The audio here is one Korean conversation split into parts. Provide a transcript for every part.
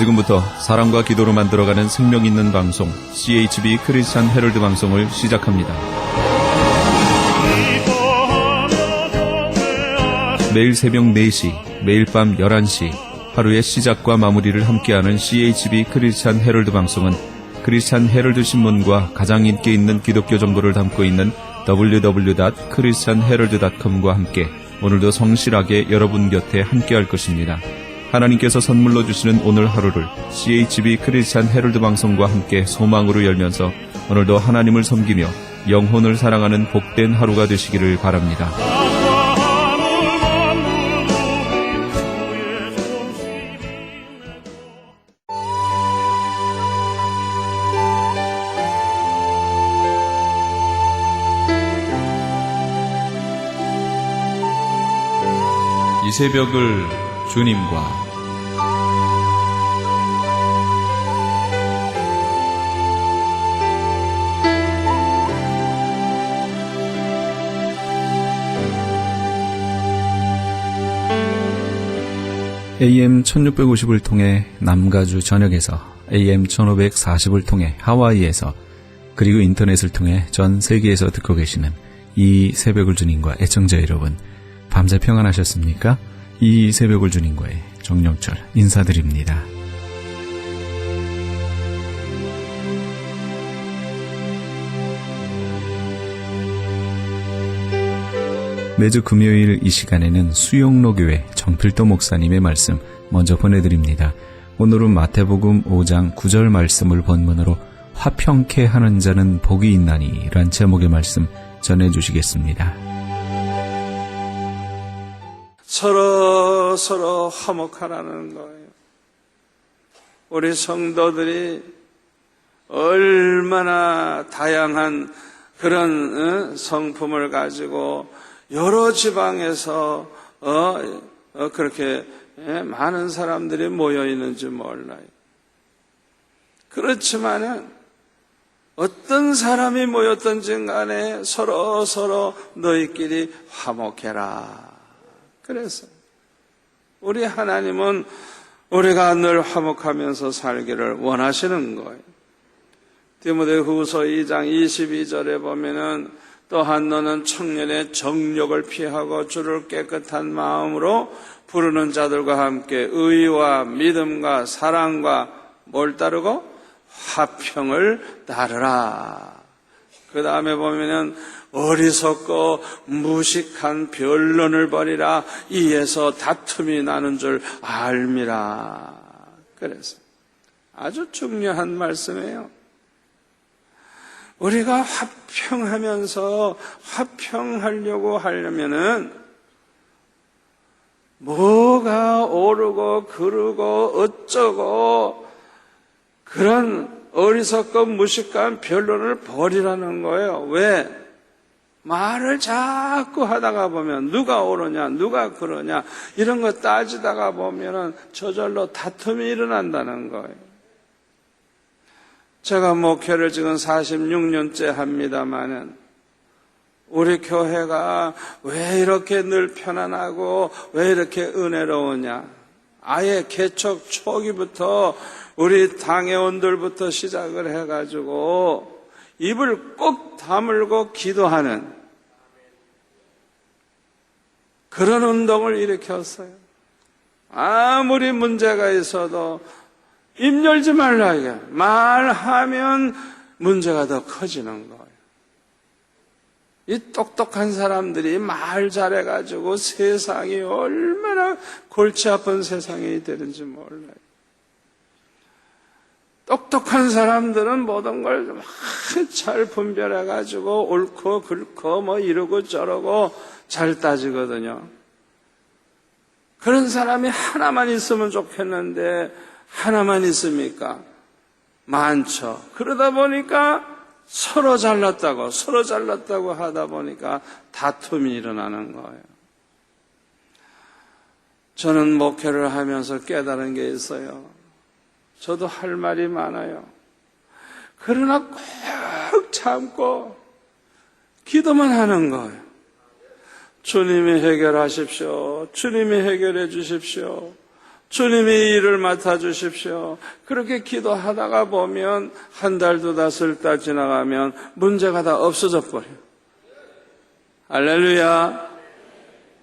지금부터 사랑과 기도로 만들어가는 생명 있는 방송 CHB 크리스찬 헤럴드 방송을 시작합니다. 매일 새벽 4시, 매일 밤 11시 하루의 시작과 마무리를 함께하는 CHB 크리스찬 헤럴드 방송은 크리스찬 헤럴드 신문과 가장 인기 있는 기독교 정보를 담고 있는 www.christianherald.com과 함께 오늘도 성실하게 여러분 곁에 함께할 것입니다. 하나님께서 선물로 주시는 오늘 하루를 CHB 크리스찬 헤럴드 방송과 함께 소망으로 열면서 오늘도 하나님을 섬기며 영혼을 사랑하는 복된 하루가 되시기를 바랍니다. 이 새벽을 주님과 AM 1650을 통해 남가주 전역에서 AM 1540을 통해 하와이에서 그리고 인터넷을 통해 전 세계에서 듣고 계시는 이 새벽을 주님과 애청자 여러분, 밤새 평안하셨습니까? 이 새벽을 주님과의 정영철 인사드립니다. 매주 금요일 이 시간에는 수용로교회 정필도 목사님의 말씀 먼저 보내드립니다. 오늘은 마태복음 5장 9절 말씀을 본문으로 화평케 하는 자는 복이 있나니 란 제목의 말씀 전해주시겠습니다. 서로 화목하라는 거예요. 우리 성도들이 얼마나 다양한 그런 성품을 가지고 여러 지방에서 그렇게 많은 사람들이 모여 있는지 몰라요. 그렇지만은 어떤 사람이 모였든지 간에 서로 너희끼리 화목해라. 그래서 우리 하나님은 우리가 늘 화목하면서 살기를 원하시는 거예요. 디모데후서 2장 22절에 보면은 또한 너는 청년의 정욕을 피하고 주를 깨끗한 마음으로 부르는 자들과 함께 의와 믿음과 사랑과 뭘 따르고 화평을 따르라. 그 다음에 보면은 어리석고 무식한 변론을 버리라. 이에서 다툼이 나는 줄 알미라. 그래서 아주 중요한 말씀이에요. 우리가 화평하면서 화평하려고 하려면은 뭐가 오르고 그르고 어쩌고 그런 어리석고 무식한 변론을 버리라는 거예요. 왜? 말을 자꾸 하다가 보면 누가 옳으냐 누가 그러냐 이런 거 따지다가 보면은 저절로 다툼이 일어난다는 거예요. 제가 목회를 지금 46년째 합니다마는 우리 교회가 왜 이렇게 늘 편안하고 왜 이렇게 은혜로우냐, 아예 개척 초기부터 우리 당회원들부터 시작을 해가지고 입을 꼭 다물고 기도하는 그런 운동을 일으켰어요. 아무리 문제가 있어도 입 열지 말라. 이게 말하면 문제가 더 커지는 거예요. 이 똑똑한 사람들이 말 잘해가지고 세상이 얼마나 골치 아픈 세상이 되는지 몰라요. 똑똑한 사람들은 모든 걸 막 잘 분별해가지고 옳고 그렇고 뭐 이러고 저러고 잘 따지거든요. 그런 사람이 하나만 있으면 좋겠는데 하나만 있습니까? 많죠. 그러다 보니까 서로 잘났다고 하다 보니까 다툼이 일어나는 거예요. 저는 목회를 하면서 깨달은 게 있어요. 저도 할 말이 많아요. 그러나 꼭 참고 기도만 하는 거예요. 주님이 해결하십시오. 주님이 해결해 주십시오. 주님이 이 일을 맡아주십시오. 그렇게 기도하다가 보면 한 달, 두 달, 석 달 지나가면 문제가 다 없어져 버려요. 할렐루야.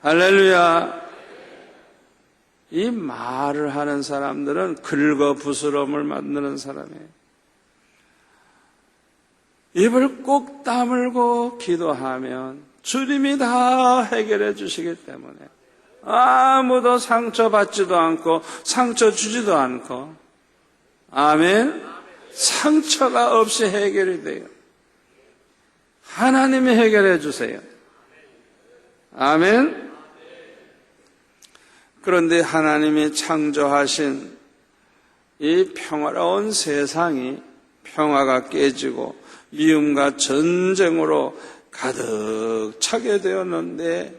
할렐루야. 이 말을 하는 사람들은 긁어부스럼을 만드는 사람이에요. 입을 꼭 다물고 기도하면 주님이 다 해결해 주시기 때문에 아무도 상처받지도 않고 상처 주지도 않고, 아멘. 상처가 없이 해결이 돼요. 하나님이 해결해 주세요. 아멘. 그런데 하나님이 창조하신 이 평화로운 세상이 평화가 깨지고 미움과 전쟁으로 가득 차게 되었는데,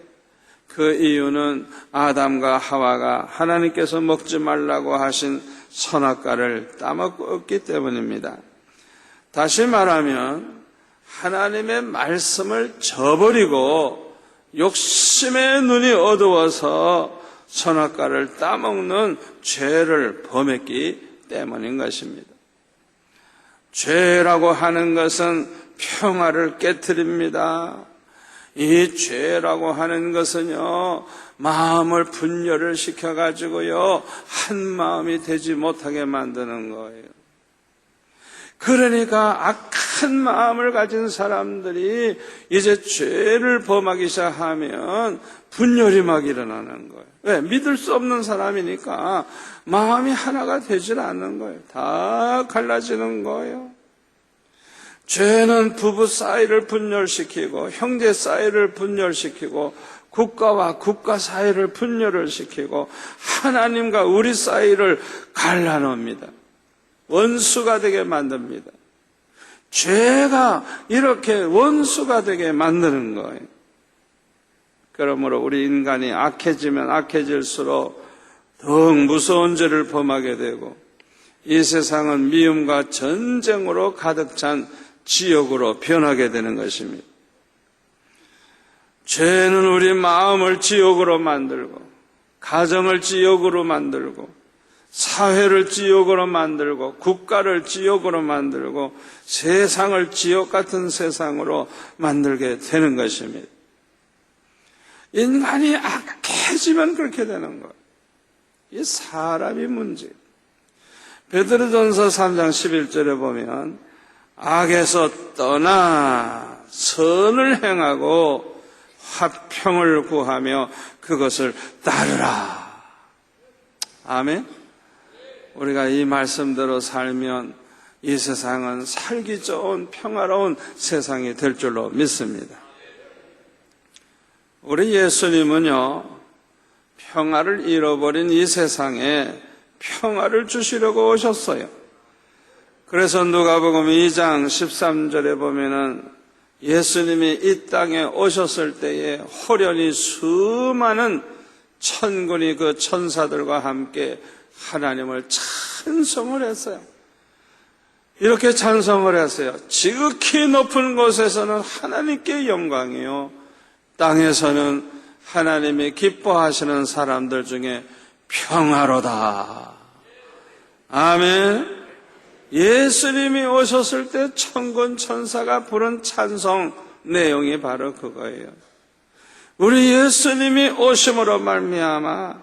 그 이유는 아담과 하와가 하나님께서 먹지 말라고 하신 선악과를 따먹었기 때문입니다. 다시 말하면 하나님의 말씀을 저버리고 욕심의 눈이 어두워서 선악과를 따먹는 죄를 범했기 때문인 것입니다. 죄라고 하는 것은 평화를 깨트립니다. 이 죄라고 하는 것은요, 마음을 분열을 시켜가지고요, 한 마음이 되지 못하게 만드는 거예요. 그러니까 악한 마음을 가진 사람들이 이제 죄를 범하기 시작하면 분열이 막 일어나는 거예요. 왜? 믿을 수 없는 사람이니까 마음이 하나가 되질 않는 거예요. 다 갈라지는 거예요. 죄는 부부 사이를 분열시키고 형제 사이를 분열시키고 국가와 국가 사이를 분열을 시키고 하나님과 우리 사이를 갈라놓습니다. 원수가 되게 만듭니다. 죄가 이렇게 원수가 되게 만드는 거예요. 그러므로 우리 인간이 악해지면 악해질수록 더욱 무서운 죄를 범하게 되고, 이 세상은 미움과 전쟁으로 가득 찬 지옥으로 변하게 되는 것입니다. 죄는 우리 마음을 지옥으로 만들고, 가정을 지옥으로 만들고, 사회를 지옥으로 만들고, 국가를 지옥으로 만들고, 세상을 지옥 같은 세상으로 만들게 되는 것입니다. 인간이 악해지면 그렇게 되는 거예요. 이 사람이 문제예요. 베드로전서 3장 11절에 보면 악에서 떠나 선을 행하고 화평을 구하며 그것을 따르라. 아멘. 우리가 이 말씀대로 살면 이 세상은 살기 좋은 평화로운 세상이 될 줄로 믿습니다. 우리 예수님은요, 평화를 잃어버린 이 세상에 평화를 주시려고 오셨어요. 그래서 누가복음 2장 13절에 보면은 예수님이 이 땅에 오셨을 때에 호련히 수많은 천군이 그 천사들과 함께 하나님을 찬송을 했어요. 이렇게 찬송을 했어요. 지극히 높은 곳에서는 하나님께 영광이요, 땅에서는 하나님이 기뻐하시는 사람들 중에 평화로다. 아멘. 예수님이 오셨을 때 천군 천사가 부른 찬송 내용이 바로 그거예요. 우리 예수님이 오심으로 말미암아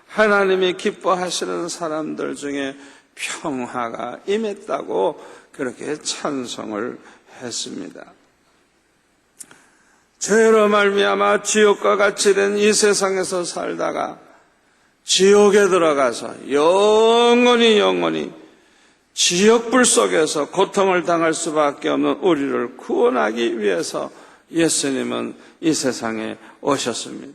하나님이 기뻐하시는 사람들 중에 평화가 임했다고 그렇게 찬송을 했습니다. 죄로 말미암아 지옥과 같이 된 이 세상에서 살다가 지옥에 들어가서 영원히 지옥불 속에서 고통을 당할 수밖에 없는 우리를 구원하기 위해서 예수님은 이 세상에 오셨습니다.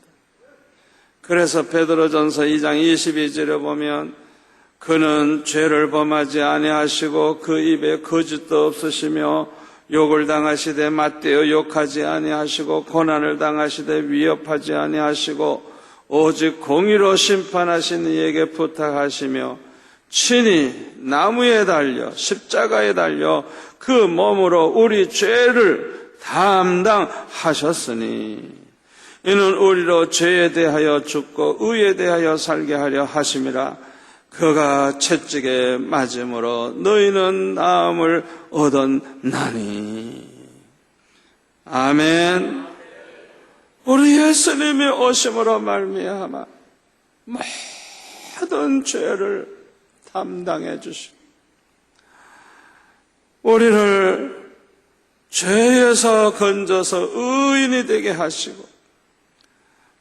그래서 베드로전서 2장 22절에 보면 그는 죄를 범하지 아니하시고 그 입에 거짓도 없으시며 욕을 당하시되 맞대어 욕하지 아니하시고 고난을 당하시되 위협하지 아니하시고 오직 공의로 심판하신 이에게 부탁하시며 친히 나무에 달려 십자가에 달려 그 몸으로 우리 죄를 담당하셨으니, 이는 우리로 죄에 대하여 죽고 의에 대하여 살게 하려 하심이라. 그가 채찍에 맞음으로 너희는 나음을 얻었나니. 아멘. 우리 예수님이 오심으로 말미암아 모든 죄를 담당해 주시고 우리를 죄에서 건져서 의인이 되게 하시고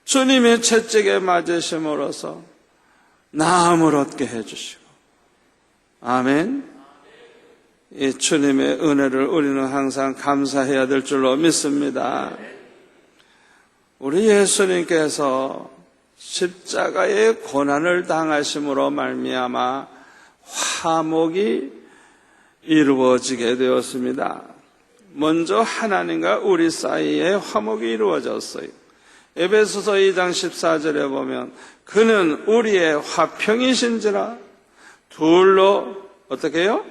주님의 채찍에 맞으심으로써 나음을 얻게 해주시고, 아멘. 이 주님의 은혜를 우리는 항상 감사해야 될 줄로 믿습니다. 우리 예수님께서 십자가의 고난을 당하심으로 말미암아 화목이 이루어지게 되었습니다. 먼저 하나님과 우리 사이에 화목이 이루어졌어요. 에베소서 2장 14절에 보면 그는 우리의 화평이신지라 둘로 어떻게 해요?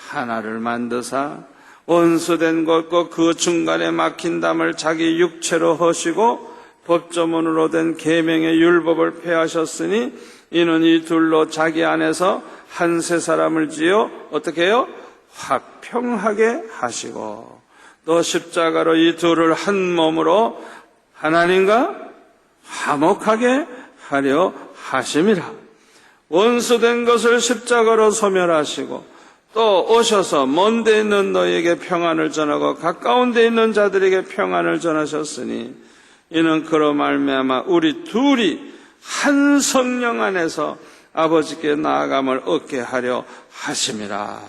하나를 만드사 원수된 것과 그 중간에 막힌 담을 자기 육체로 허시고 법조문으로 된 계명의 율법을 폐하셨으니 이는 이 둘로 자기 안에서 한 세 사람을 지어 어떻게 해요? 화평하게 하시고 또 십자가로 이 둘을 한 몸으로 하나님과 화목하게 하려 하심이라. 원수된 것을 십자가로 소멸하시고 또 오셔서 먼 데 있는 너희에게 평안을 전하고 가까운 데 있는 자들에게 평안을 전하셨으니 이는 그로 말미암아 우리 둘이 한 성령 안에서 아버지께 나아감을 얻게 하려 하심이라.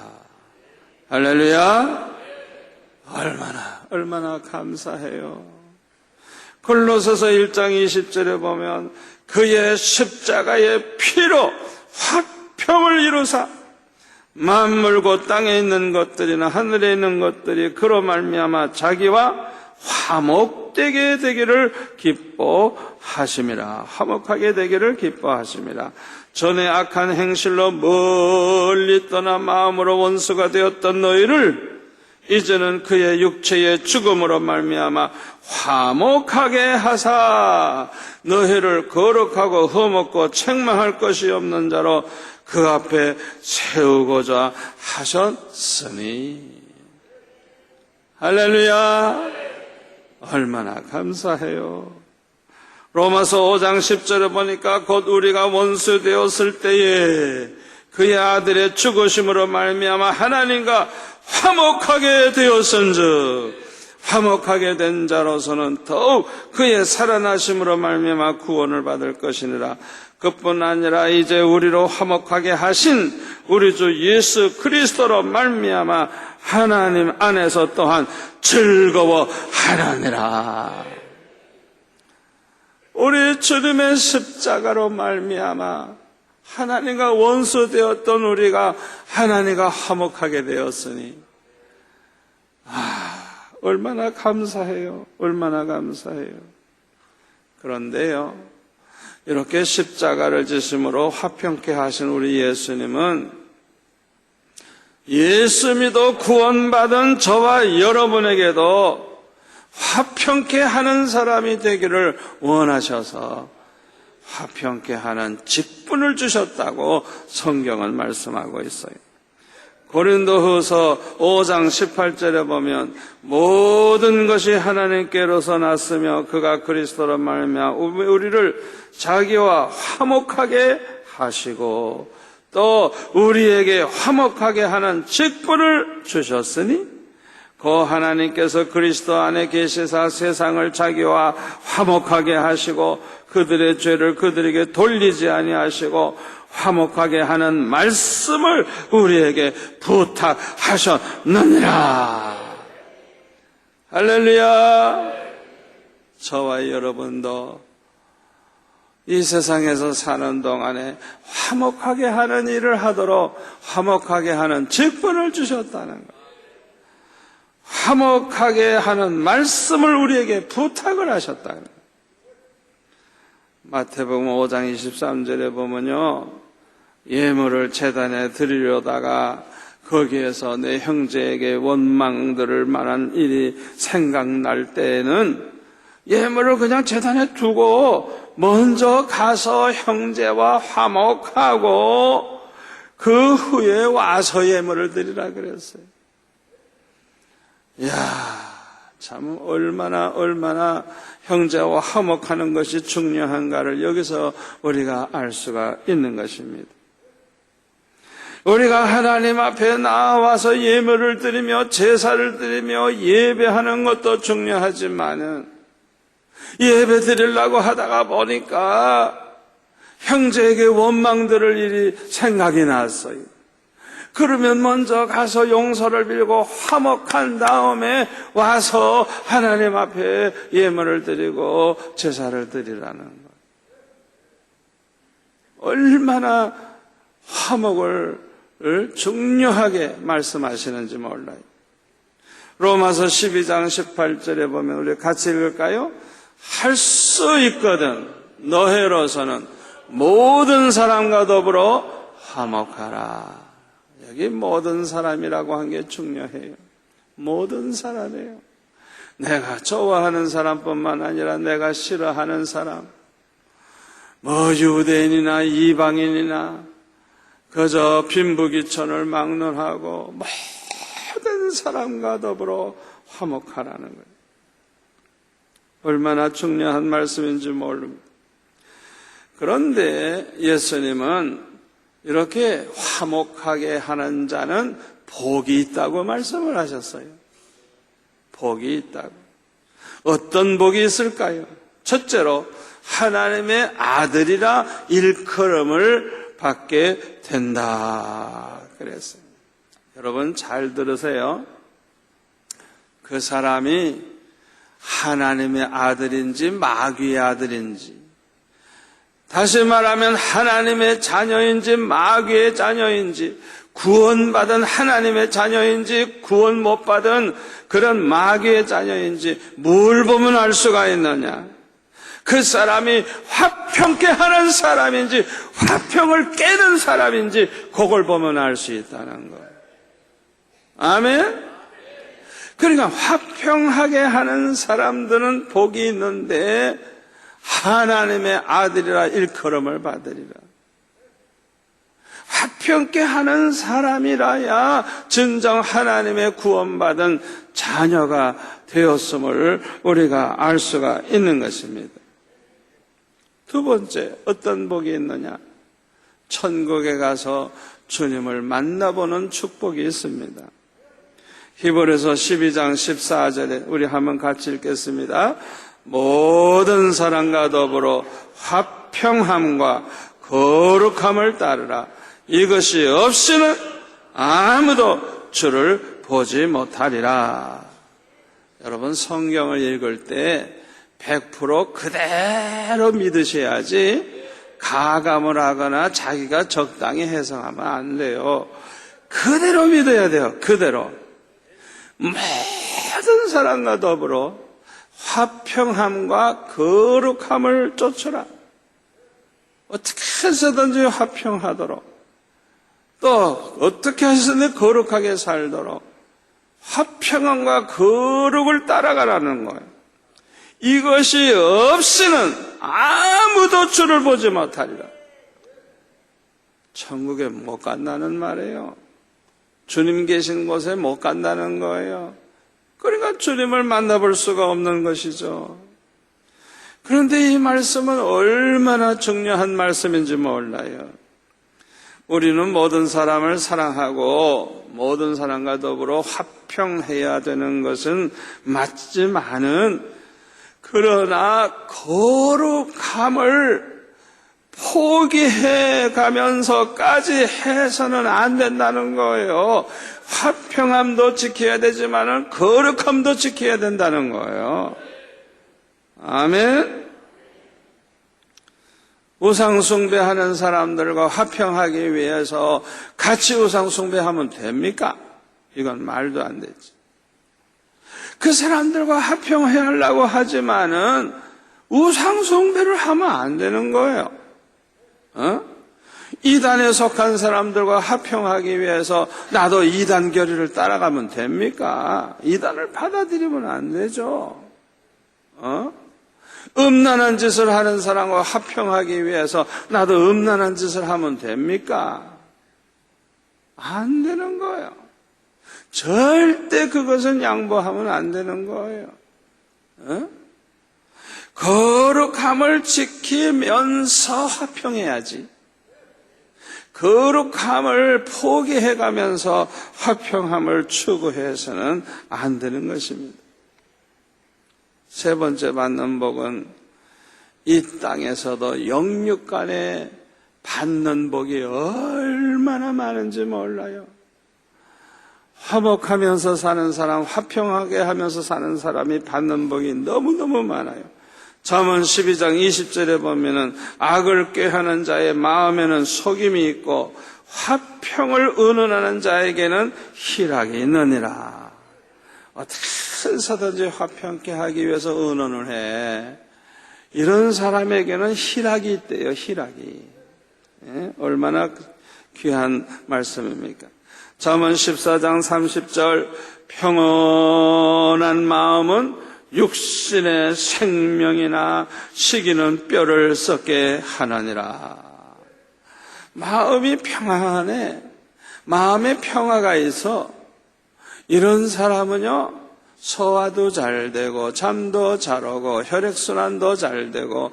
할렐루야. 얼마나 감사해요. 골로새서 1장 20절에 보면 그의 십자가의 피로 화평을 이루사 만물 곧 땅에 있는 것들이나 하늘에 있는 것들이 그로 말미암아 자기와 화목되게 되기를 기뻐하심이라. 화목하게 되기를 기뻐하심이라. 전에 악한 행실로 멀리 떠나 마음으로 원수가 되었던 너희를 이제는 그의 육체의 죽음으로 말미암아 화목하게 하사 너희를 거룩하고 흠없고 책망할 것이 없는 자로 그 앞에 세우고자 하셨으니. 할렐루야. 얼마나 감사해요. 로마서 5장 10절에 보니까 곧 우리가 원수 되었을 때에 그의 아들의 죽으심으로 말미암아 하나님과 화목하게 되었은즉 화목하게 된 자로서는 더욱 그의 살아나심으로 말미암아 구원을 받을 것이니라. 그뿐 아니라 이제 우리로 화목하게 하신 우리 주 예수 그리스도로 말미암아 하나님 안에서 또한 즐거워하느니라. 우리 주님의 십자가로 말미암아 하나님과 원수되었던 우리가 하나님과 화목하게 되었으니 얼마나 감사해요. 얼마나 감사해요. 그런데요, 이렇게 십자가를 지심으로 화평케 하신 우리 예수님은 예수 믿어 구원받은 저와 여러분에게도 화평케 하는 사람이 되기를 원하셔서 화평케 하는 직분을 주셨다고 성경은 말씀하고 있어요. 고린도후서 5장 18절에 보면 모든 것이 하나님께로서 났으며 그가 그리스도로 말미암아 우리를 자기와 화목하게 하시고 또 우리에게 화목하게 하는 직분을 주셨으니 그 하나님께서 그리스도 안에 계시사 세상을 자기와 화목하게 하시고 그들의 죄를 그들에게 돌리지 아니하시고 화목하게 하는 말씀을 우리에게 부탁하셨느니라. 할렐루야. 저와 여러분도 이 세상에서 사는 동안에 화목하게 하는 일을 하도록 화목하게 하는 직분을 주셨다는 것. 화목하게 하는 말씀을 우리에게 부탁을 하셨다는 것. 마태복음 5장 23절에 보면요, 예물을 제단에 드리려다가 거기에서 내 형제에게 원망 들을 만한 일이 생각날 때에는 예물을 그냥 제단에 두고 먼저 가서 형제와 화목하고 그 후에 와서 예물을 드리라 그랬어요. 이야, 참 얼마나 형제와 화목하는 것이 중요한가를 여기서 우리가 알 수가 있는 것입니다. 우리가 하나님 앞에 나와서 예물을 드리며 제사를 드리며 예배하는 것도 중요하지만은 예배 드리려고 하다가 보니까 형제에게 원망 들을 일이 생각이 났어요. 그러면 먼저 가서 용서를 빌고 화목한 다음에 와서 하나님 앞에 예물을 드리고 제사를 드리라는 것. 얼마나 화목을 중요하게 말씀하시는지 몰라요. 로마서 12장 18절에 보면 우리 같이 읽을까요? 할 수 있거든 너희로서는 모든 사람과 더불어 화목하라. 여기 모든 사람이라고 한 게 중요해요. 모든 사람이에요. 내가 좋아하는 사람뿐만 아니라 내가 싫어하는 사람, 뭐 유대인이나 이방인이나 그저 빈부귀천을 막론하고 모든 사람과 더불어 화목하라는 거예요. 얼마나 중요한 말씀인지 모릅니다. 그런데 예수님은 이렇게 화목하게 하는 자는 복이 있다고 말씀을 하셨어요. 복이 있다고. 어떤 복이 있을까요? 첫째로 하나님의 아들이라 일컬음을 받게 된다 그랬어요. 여러분 잘 들으세요. 그 사람이 하나님의 아들인지 마귀의 아들인지, 다시 말하면 하나님의 자녀인지 마귀의 자녀인지, 구원받은 하나님의 자녀인지 구원 못 받은 그런 마귀의 자녀인지 뭘 보면 알 수가 있느냐? 그 사람이 화평케 하는 사람인지 화평을 깨는 사람인지 그걸 보면 알 수 있다는 거예요. 아멘? 그러니까 화평하게 하는 사람들은 복이 있는데 하나님의 아들이라 일컬음을 받으리라. 화평케 하는 사람이라야 진정 하나님의 구원받은 자녀가 되었음을 우리가 알 수가 있는 것입니다. 두 번째, 어떤 복이 있느냐? 천국에 가서 주님을 만나보는 축복이 있습니다. 히브리서 12장 14절에 우리 한번 같이 읽겠습니다. 모든 사람과 더불어 화평함과 거룩함을 따르라. 이것이 없이는 아무도 주를 보지 못하리라. 여러분 성경을 읽을 때 100% 그대로 믿으셔야지 가감을 하거나 자기가 적당히 해석하면 안 돼요. 그대로 믿어야 돼요. 그대로. 모든 사람과 더불어 화평함과 거룩함을 쫓으라. 어떻게 해서든지 화평하도록, 또 어떻게 해서든지 거룩하게 살도록 화평함과 거룩을 따라가라는 거예요. 이것이 없이는 아무도 주를 보지 못하리라. 천국에 못 간다는 말이에요. 주님 계신 곳에 못 간다는 거예요. 그러니까 주님을 만나볼 수가 없는 것이죠. 그런데 이 말씀은 얼마나 중요한 말씀인지 몰라요. 우리는 모든 사람을 사랑하고 모든 사람과 더불어 화평해야 되는 것은 맞지만은, 그러나 거룩함을 포기해 가면서까지 해서는 안 된다는 거예요. 화평함도 지켜야 되지만은 거룩함도 지켜야 된다는 거예요. 아멘. 우상숭배하는 사람들과 화평하기 위해서 같이 우상숭배하면 됩니까? 이건 말도 안 되지. 그 사람들과 화평해 하려고 하지만은 우상숭배를 하면 안 되는 거예요. 이단에 속한 사람들과 화평하기 위해서 나도 이단 결의를 따라가면 됩니까? 이단을 받아들이면 안 되죠. 음란한 짓을 하는 사람과 화평하기 위해서 나도 음란한 짓을 하면 됩니까? 안 되는 거예요. 절대 그것은 양보하면 안 되는 거예요. 거룩함을 지키면서 화평해야지. 거룩함을 포기해가면서 화평함을 추구해서는 안 되는 것입니다. 세 번째 받는 복은 이 땅에서도 영육 간에 받는 복이 얼마나 많은지 몰라요. 화목하면서 사는 사람, 화평하게 하면서 사는 사람이 받는 복이 너무너무 많아요. 잠언 12장 20절에 보면은 악을 꾀하는 자의 마음에는 속임이 있고 화평을 의논하는 자에게는 희락이 있느니라. 어떻게 해서든지 화평케 하기 위해서 의논을 해. 이런 사람에게는 희락이 있대요. 희락이. 얼마나 귀한 말씀입니까? 잠언 14장 30절 평온한 마음은 육신의 생명이나 시기는 뼈를 썩게 하느니라. 마음이 평안해. 마음에 평화가 있어. 이런 사람은요, 소화도 잘 되고 잠도 잘 오고 혈액순환도 잘 되고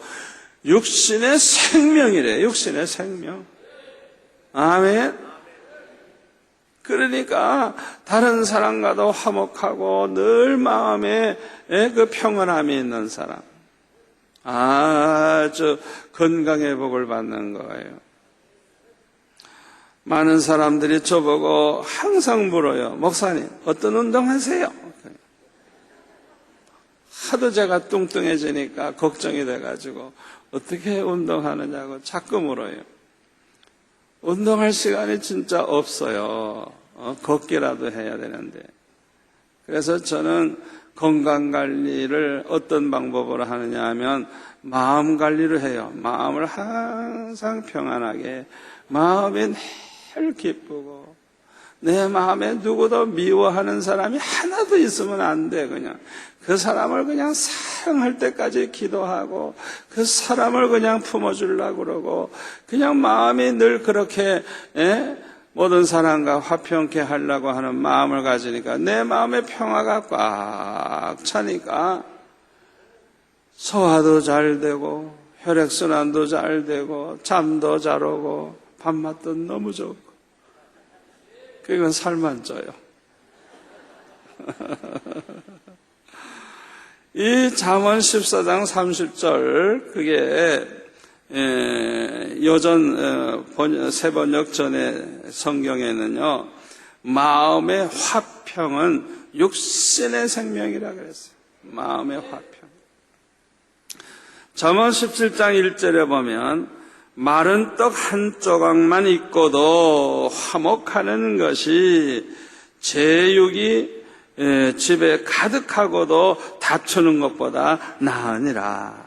육신의 생명이래. 육신의 생명. 아멘. 그러니까 다른 사람과도 화목하고 늘 마음에 그 평안함이 있는 사람, 아주 건강의 복을 받는 거예요. 많은 사람들이 저보고 항상 물어요. 목사님, 어떤 운동 하세요? 하도 제가 뚱뚱해지니까 걱정이 돼가지고 어떻게 운동하느냐고 자꾸 물어요. 운동할 시간이 진짜 없어요. 걷기라도 해야 되는데. 그래서 저는 건강관리를 어떤 방법으로 하느냐 하면 마음 관리를 해요. 마음을 항상 평안하게, 마음이 늘 기쁘고, 내 마음에 누구도 미워하는 사람이 하나도 있으면 안 돼. 그냥 그 사람을 그냥 사랑할 때까지 기도하고 그 사람을 그냥 품어주려고 그러고 그냥 마음이 늘 그렇게 모든 사람과 화평케 하려고 하는 마음을 가지니까 내 마음의 평화가 꽉 차니까 소화도 잘 되고 혈액순환도 잘 되고 잠도 잘 오고 밥맛도 너무 좋고 그건 살만 쪄요. 이 잠언 14장 30절 그게 요전 세번역 전에 성경에는요 마음의 화평은 육신의 생명이라 그랬어요. 마음의 화평. 잠언 17장 1절에 보면 마른 떡 한 조각만 있고도 화목하는 것이 제육이 집에 가득하고도 다투는 것보다 나으니라.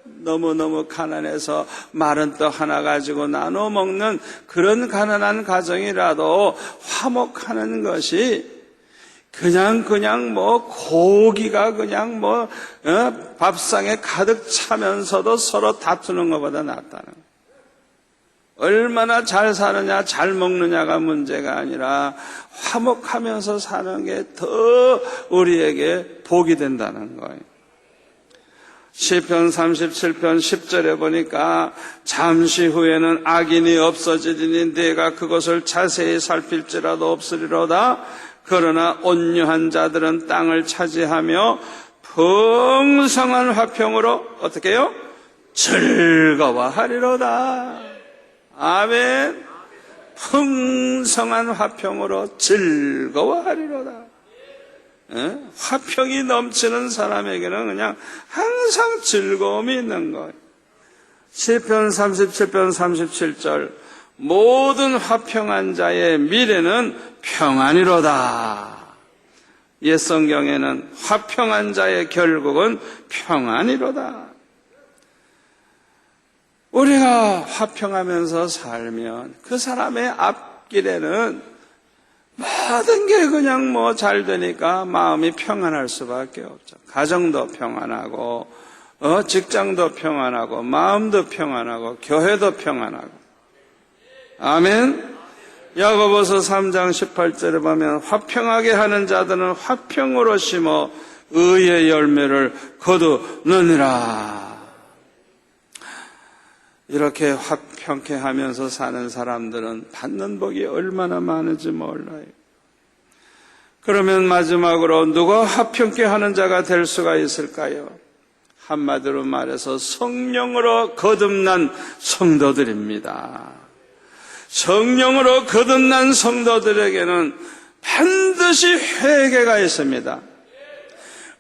너무너무 가난해서 마른 떡 하나 가지고 나눠 먹는 그런 가난한 가정이라도 화목하는 것이 그냥 고기가 그냥 밥상에 가득 차면서도 서로 다투는 것보다 낫다는 거예요. 얼마나 잘 사느냐, 잘 먹느냐가 문제가 아니라 화목하면서 사는 게 더 우리에게 복이 된다는 거예요. 시편 37편 10절에 보니까 잠시 후에는 악인이 없어지리니 내가 그것을 자세히 살필지라도 없으리로다. 그러나 온유한 자들은 땅을 차지하며 풍성한 화평으로 어떻게 해요? 즐거워하리로다. 아멘. 풍성한 화평으로 즐거워하리로다. 화평이 넘치는 사람에게는 그냥 항상 즐거움이 있는 거예요. 시편 37편 37절 모든 화평한 자의 미래는 평안이로다. 옛 성경에는 화평한 자의 결국은 평안이로다. 우리가 화평하면서 살면 그 사람의 앞길에는 모든 게 그냥 잘 되니까 마음이 평안할 수밖에 없죠. 가정도 평안하고 직장도 평안하고 마음도 평안하고 교회도 평안하고. 아멘. 야고보서 3장 18절에 보면 화평하게 하는 자들은 화평으로 심어 의의 열매를 거두느니라. 이렇게 화평케 하면서 사는 사람들은 받는 복이 얼마나 많은지 몰라요. 그러면 마지막으로 누가 화평케 하는 자가 될 수가 있을까요? 한마디로 말해서 성령으로 거듭난 성도들입니다. 성령으로 거듭난 성도들에게는 반드시 회개가 있습니다.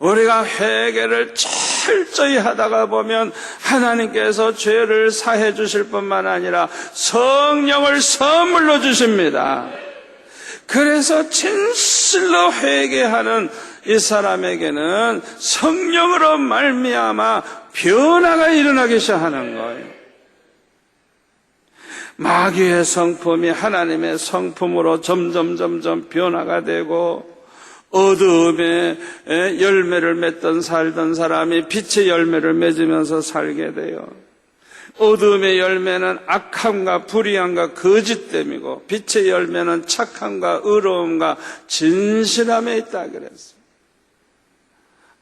우리가 회개를 철저히 하다가 보면 하나님께서 죄를 사해 주실 뿐만 아니라 성령을 선물로 주십니다. 그래서 진실로 회개하는 이 사람에게는 성령으로 말미암아 변화가 일어나기 시작하는 거예요. 마귀의 성품이 하나님의 성품으로 점점 변화가 되고, 어두움의 열매를 맺던 살던 사람이 빛의 열매를 맺으면서 살게 돼요. 어두움의 열매는 악함과 불의함과 거짓됨이고, 빛의 열매는 착함과 의로움과 진실함에 있다 그랬어요.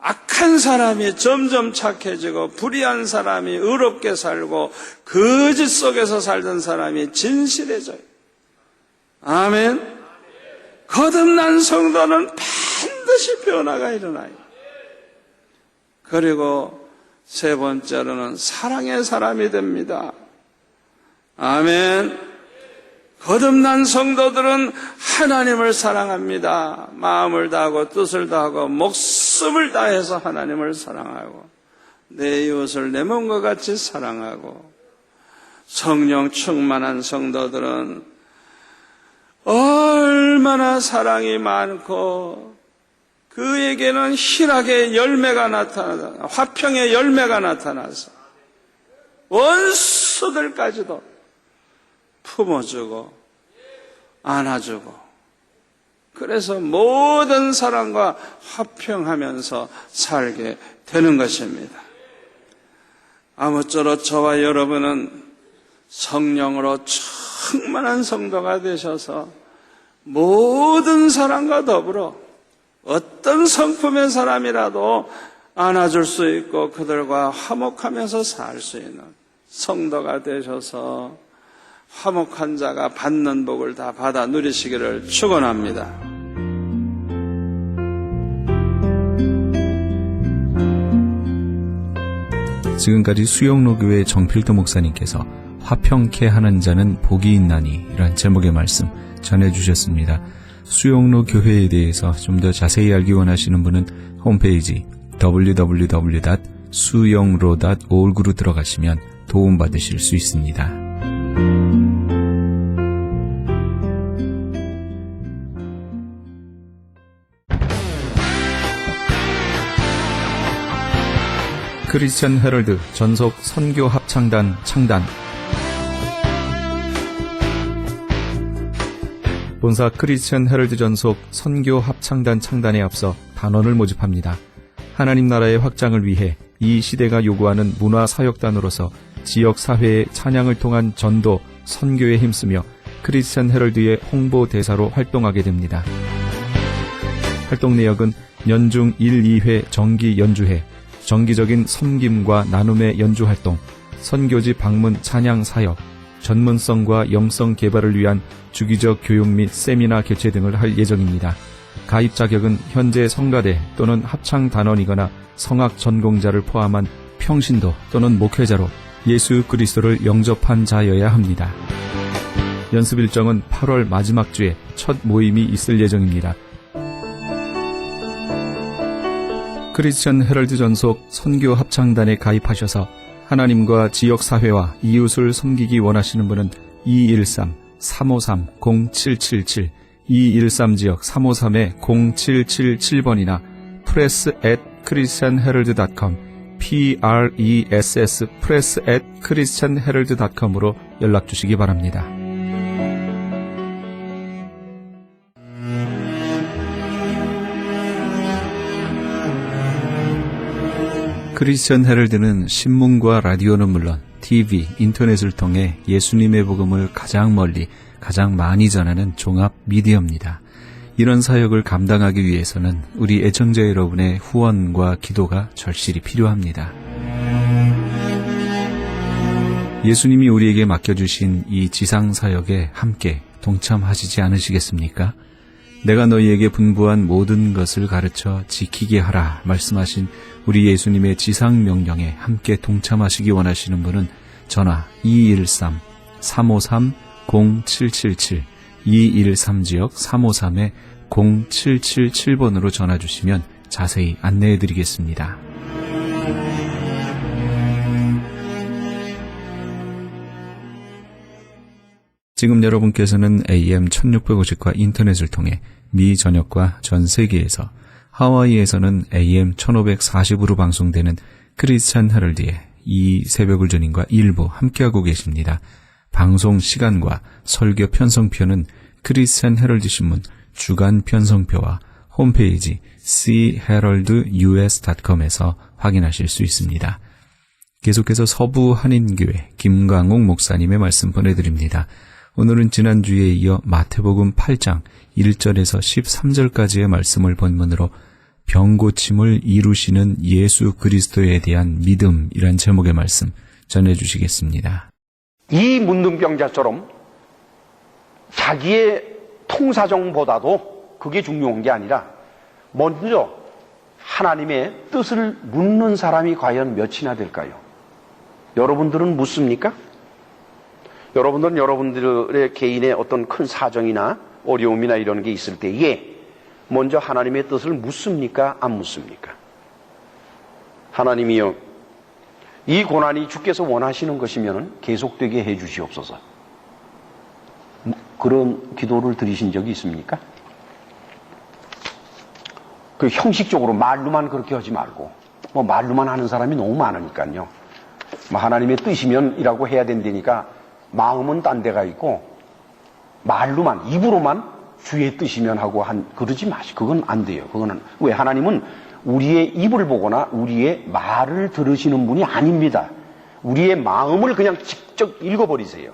악한 사람이 점점 착해지고, 불의한 사람이 의롭게 살고, 거짓 속에서 살던 사람이 진실해져요. 아멘. 거듭난 성도는 반드시 변화가 일어나요. 그리고 세 번째로는 사랑의 사람이 됩니다. 아멘. 거듭난 성도들은 하나님을 사랑합니다. 마음을 다하고 뜻을 다하고 목숨을 다해서 하나님을 사랑하고 내 이웃을 내 몸과 같이 사랑하고, 성령 충만한 성도들은 얼마나 사랑이 많고 그에게는 희락의 열매가 나타나서, 화평의 열매가 나타나서 원수들까지도 품어주고 안아주고, 그래서 모든 사람과 화평하면서 살게 되는 것입니다. 아무쪼록 저와 여러분은 성령으로 충만한 성도가 되셔서 모든 사람과 더불어 어떤 성품의 사람이라도 안아줄 수 있고 그들과 화목하면서 살 수 있는 성도가 되셔서 화목한 자가 받는 복을 다 받아 누리시기를 축원합니다. 지금까지 수영로교회 정필도 목사님께서 화평케 하는 자는 복이 있나니 이란 제목의 말씀 전해주셨습니다. 수영로 교회에 대해서 좀 더 자세히 알기 원하시는 분은 홈페이지 www.suyongro.org로 들어가시면 도움받으실 수 있습니다. 크리스천 헤럴드 전속 선교 합창단 창단. 본사 크리스천 헤럴드 전속 선교 합창단 창단에 앞서 단원을 모집합니다. 하나님 나라의 확장을 위해 이 시대가 요구하는 문화 사역단으로서 지역 사회의 찬양을 통한 전도, 선교에 힘쓰며 크리스천 헤럴드의 홍보 대사로 활동하게 됩니다. 활동 내역은 연중 1, 2회 정기 연주회, 정기적인 섬김과 나눔의 연주 활동, 선교지 방문 찬양 사역, 전문성과 영성 개발을 위한 주기적 교육 및 세미나 개최 등을 할 예정입니다. 가입 자격은 현재 성가대 또는 합창 단원이거나 성악 전공자를 포함한 평신도 또는 목회자로 예수 그리스도를 영접한 자여야 합니다. 연습 일정은 8월 마지막 주에 첫 모임이 있을 예정입니다. 크리스천 헤럴드 전속 선교 합창단에 가입하셔서 하나님과 지역사회와 이웃을 섬기기 원하시는 분은 213-353-0777, 213지역 353-0777번이나 press@christianherald.com, press press@christianherald.com으로 연락 주시기 바랍니다. 크리스천 헤럴드는 신문과 라디오는 물론 TV, 인터넷을 통해 예수님의 복음을 가장 멀리, 가장 많이 전하는 종합 미디어입니다. 이런 사역을 감당하기 위해서는 우리 애청자 여러분의 후원과 기도가 절실히 필요합니다. 예수님이 우리에게 맡겨주신 이 지상사역에 함께 동참하시지 않으시겠습니까? 내가 너희에게 분부한 모든 것을 가르쳐 지키게 하라 말씀하신 우리 예수님의 지상명령에 함께 동참하시기 원하시는 분은 전화 213-353-0777 213지역 353-0777번으로 전화 주시면 자세히 안내해 드리겠습니다. 지금 여러분께서는 AM 1650과 인터넷을 통해 미 전역과 전 세계에서, 하와이에서는 AM 1540으로 방송되는 크리스찬 헤럴드의 이 새벽을 주님과 일부 함께하고 계십니다. 방송 시간과 설교 편성표는 크리스찬 헤럴드 신문 주간 편성표와 홈페이지cheraldus.com에서 확인하실 수 있습니다. 계속해서 서부 한인교회 김광욱 목사님의 말씀 보내드립니다. 오늘은 지난주에 이어 마태복음 8장 1절에서 13절까지의 말씀을 본문으로 병고침을 이루시는 예수 그리스도에 대한 믿음이란 제목의 말씀 전해주시겠습니다. 이 문둥병자처럼 자기의 통사정보다도 그게 중요한 게 아니라 먼저 하나님의 뜻을 묻는 사람이 과연 몇이나 될까요? 여러분들은 묻습니까? 여러분들은 여러분들의 개인의 어떤 큰 사정이나 어려움이나 이런 게 있을 때에 먼저 하나님의 뜻을 묻습니까? 안 묻습니까? 하나님이여, 이 고난이 주께서 원하시는 것이면 계속되게 해 주시옵소서. 그런 기도를 드리신 적이 있습니까? 그 형식적으로 말로만 그렇게 하지 말고, 말로만 하는 사람이 너무 많으니까요. 하나님의 뜻이면이라고 해야 된다니까 마음은 딴 데가 있고 말로만, 입으로만 주의 뜻이면 하고 그러지 마시. 그건 안 돼요. 그거는 왜? 하나님은 우리의 입을 보거나 우리의 말을 들으시는 분이 아닙니다. 우리의 마음을 그냥 직접 읽어버리세요.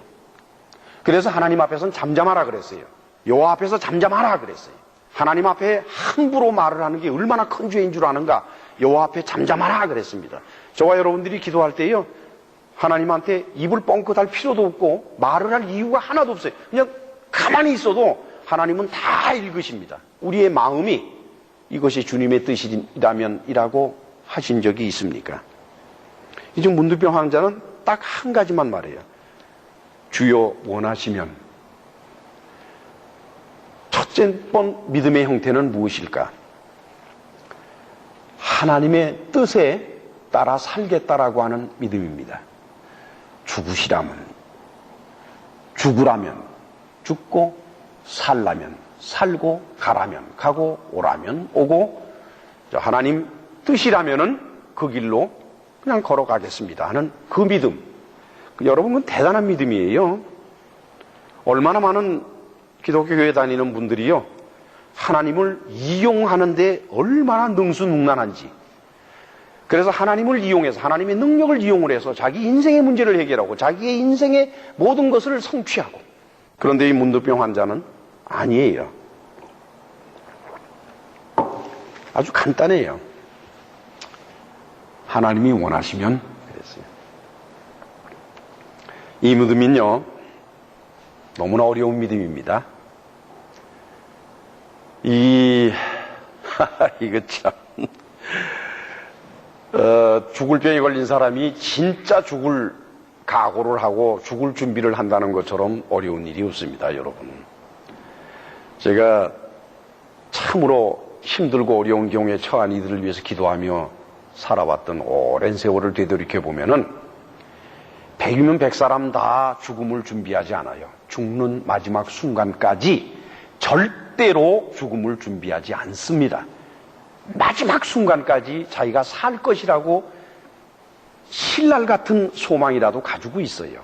그래서 하나님 앞에서는 잠잠하라 그랬어요. 여호와 앞에서 잠잠하라 그랬어요. 하나님 앞에 함부로 말을 하는 게 얼마나 큰 죄인 줄 아는가? 여호와 앞에 잠잠하라 그랬습니다. 저와 여러분들이 기도할 때요, 하나님한테 입을 뻥끗할 필요도 없고 말을 할 이유가 하나도 없어요. 그냥 가만히 있어도 하나님은 다 읽으십니다. 우리의 마음이 이것이 주님의 뜻이라면이라고 하신 적이 있습니까? 이제 문둥병 환자는 딱 한 가지만 말해요. 주여 원하시면. 첫째 번 믿음의 형태는 무엇일까? 하나님의 뜻에 따라 살겠다라고 하는 믿음입니다. 죽으시라면, 죽으라면 죽고, 살라면 살고, 가라면 가고, 오라면 오고, 하나님 뜻이라면은 그 길로 그냥 걸어가겠습니다 하는 그 믿음. 여러분, 그건 대단한 믿음이에요. 얼마나 많은 기독교 교회 다니는 분들이요, 하나님을 이용하는데 얼마나 능수능란한지. 그래서 하나님을 이용해서, 하나님의 능력을 이용을 해서 자기 인생의 문제를 해결하고 자기의 인생의 모든 것을 성취하고. 그런데 이 문둥병 환자는 아니에요. 아주 간단해요. 하나님이 원하시면 그랬어요. 이 믿음은요, 너무나 어려운 믿음입니다. 이거 참, 죽을 병에 걸린 사람이 진짜 죽을 각오를 하고 죽을 준비를 한다는 것처럼 어려운 일이 없습니다, 여러분. 제가 참으로 힘들고 어려운 경우에 처한 이들을 위해서 기도하며 살아왔던 오랜 세월을 되돌이켜보면은 100이면 100사람 다 죽음을 준비하지 않아요. 죽는 마지막 순간까지 절대로 죽음을 준비하지 않습니다. 마지막 순간까지 자기가 살 것이라고 신랄 같은 소망이라도 가지고 있어요.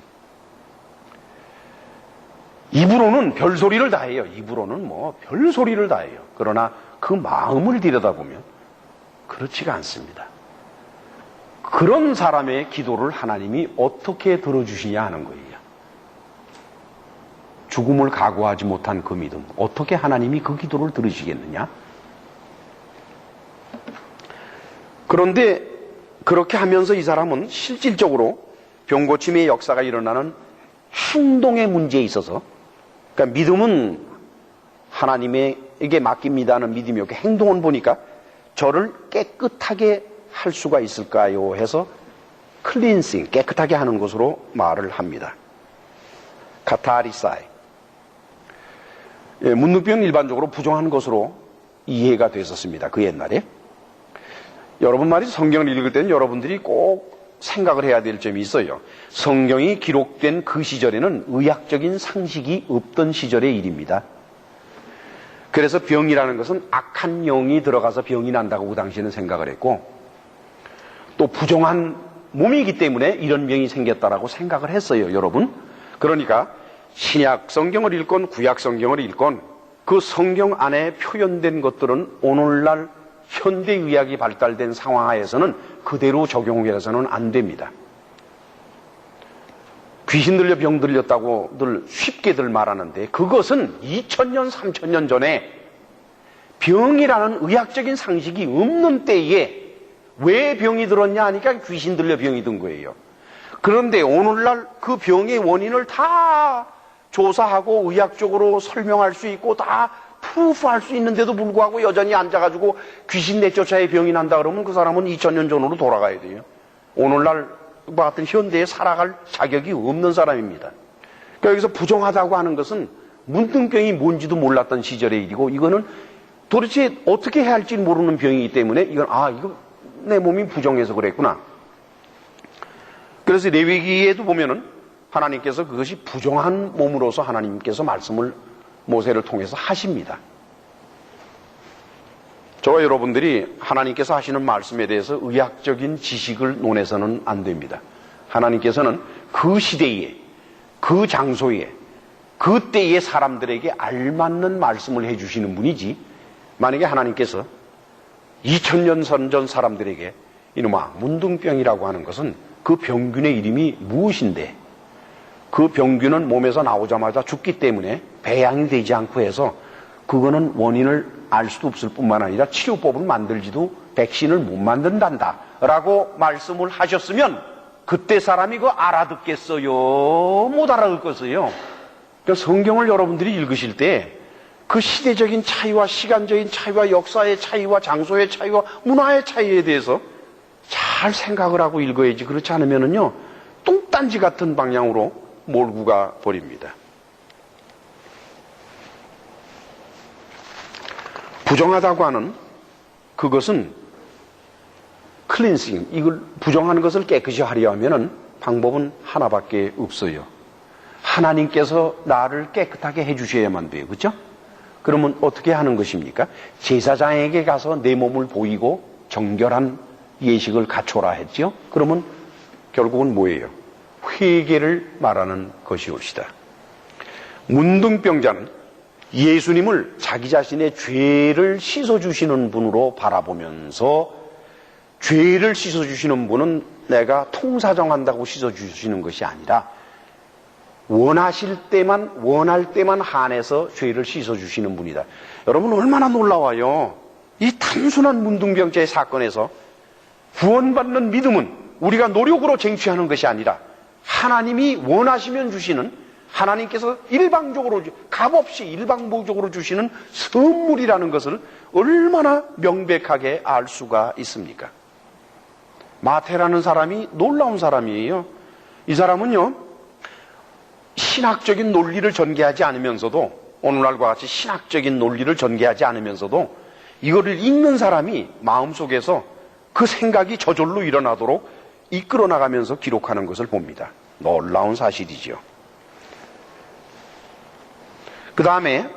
입으로는 별소리를 다 해요. 입으로는 별소리를 다 해요. 그러나 그 마음을 들여다보면 그렇지가 않습니다. 그런 사람의 기도를 하나님이 어떻게 들어주시냐 하는 거예요. 죽음을 각오하지 못한 그 믿음, 어떻게 하나님이 그 기도를 들으시겠느냐? 그런데 그렇게 하면서 이 사람은 실질적으로 병고침의 역사가 일어나는 행동의 문제에 있어서, 그러니까 믿음은 하나님에게 맡깁니다는 믿음이었고, 행동은 보니까 저를 깨끗하게 할 수가 있을까요? 해서 클린싱, 깨끗하게 하는 것으로 말을 합니다. 카타리사이. 문둥병은 일반적으로 부정한 것으로 이해가 됐었습니다. 그 옛날에. 여러분 말이 성경을 읽을 때는 여러분들이 꼭 생각을 해야 될 점이 있어요. 성경이 기록된 그 시절에는 의학적인 상식이 없던 시절의 일입니다. 그래서 병이라는 것은 악한 영이 들어가서 병이 난다고 그 당시에는 생각을 했고, 또 부정한 몸이기 때문에 이런 병이 생겼다라고 생각을 했어요, 여러분. 그러니까 신약 성경을 읽건 구약 성경을 읽건 그 성경 안에 표현된 것들은 오늘날 현대의학이 발달된 상황하에서는 그대로 적용해서는 안 됩니다. 귀신 들려 병 들렸다고들 쉽게들 말하는데, 그것은 2000년, 3000년 전에 병이라는 의학적인 상식이 없는 때에 왜 병이 들었냐 하니까 귀신 들려 병이 든 거예요. 그런데 오늘날 그 병의 원인을 다 조사하고 의학적으로 설명할 수 있고 다 프루프할 수 있는데도 불구하고 여전히 앉아가지고 귀신 내쫓아야 병이 난다 그러면 그 사람은 2000년 전으로 돌아가야 돼요. 오늘날 같은 현대에 살아갈 자격이 없는 사람입니다. 그러니까 여기서 부정하다고 하는 것은 문둥병이 뭔지도 몰랐던 시절의 일이고, 이거는 도대체 어떻게 해야 할지 모르는 병이기 때문에 이건 이거 내 몸이 부정해서 그랬구나. 그래서 레위기에도 보면은 하나님께서 그것이 부정한 몸으로서 하나님께서 말씀을 모세를 통해서 하십니다. 저와 여러분들이 하나님께서 하시는 말씀에 대해서 의학적인 지식을 논해서는 안 됩니다. 하나님께서는 그 시대에, 그 장소에, 그 때의 사람들에게 알맞는 말씀을 해주시는 분이지, 만약에 하나님께서 2000년 전 사람들에게 이놈아 문둥병이라고 하는 것은 그 병균의 이름이 무엇인데, 그 병균은 몸에서 나오자마자 죽기 때문에 배양이 되지 않고 해서 그거는 원인을 알 수도 없을 뿐만 아니라 치료법을 만들지도 백신을 못 만든단다 라고 말씀을 하셨으면 그때 사람이 그거 알아듣겠어요? 못 알아듣겠어요? 그러니까 성경을 여러분들이 읽으실 때 그 시대적인 차이와 시간적인 차이와 역사의 차이와 장소의 차이와 문화의 차이에 대해서 잘 생각을 하고 읽어야지, 그렇지 않으면은요 똥단지 같은 방향으로 몰고 가 버립니다. 부정하다고 하는 그것은 클린싱, 이걸 부정하는 것을 깨끗이 하려 하면은 방법은 하나밖에 없어요. 하나님께서 나를 깨끗하게 해주셔야만 돼요. 그렇죠? 그러면 어떻게 하는 것입니까? 제사장에게 가서 내 몸을 보이고 정결한 예식을 갖춰라 했죠. 그러면 결국은 뭐예요? 회개를 말하는 것이옵시다. 문둥병자는 예수님을 자기 자신의 죄를 씻어주시는 분으로 바라보면서, 죄를 씻어주시는 분은 내가 통사정한다고 씻어주시는 것이 아니라 원하실 때만, 원할 때만 한해서 죄를 씻어주시는 분이다. 여러분 얼마나 놀라워요. 이 단순한 문둥병자의 사건에서 구원받는 믿음은 우리가 노력으로 쟁취하는 것이 아니라 하나님이 원하시면 주시는, 하나님께서 일방적으로 값없이 일방적으로 주시는 선물이라는 것을 얼마나 명백하게 알 수가 있습니까? 마태라는 사람이 놀라운 사람이에요. 이 사람은요 신학적인 논리를 전개하지 않으면서도, 오늘날과 같이 신학적인 논리를 전개하지 않으면서도 이거를 읽는 사람이 마음속에서 그 생각이 저절로 일어나도록 이끌어 나가면서 기록하는 것을 봅니다. 놀라운 사실이죠. 그 다음에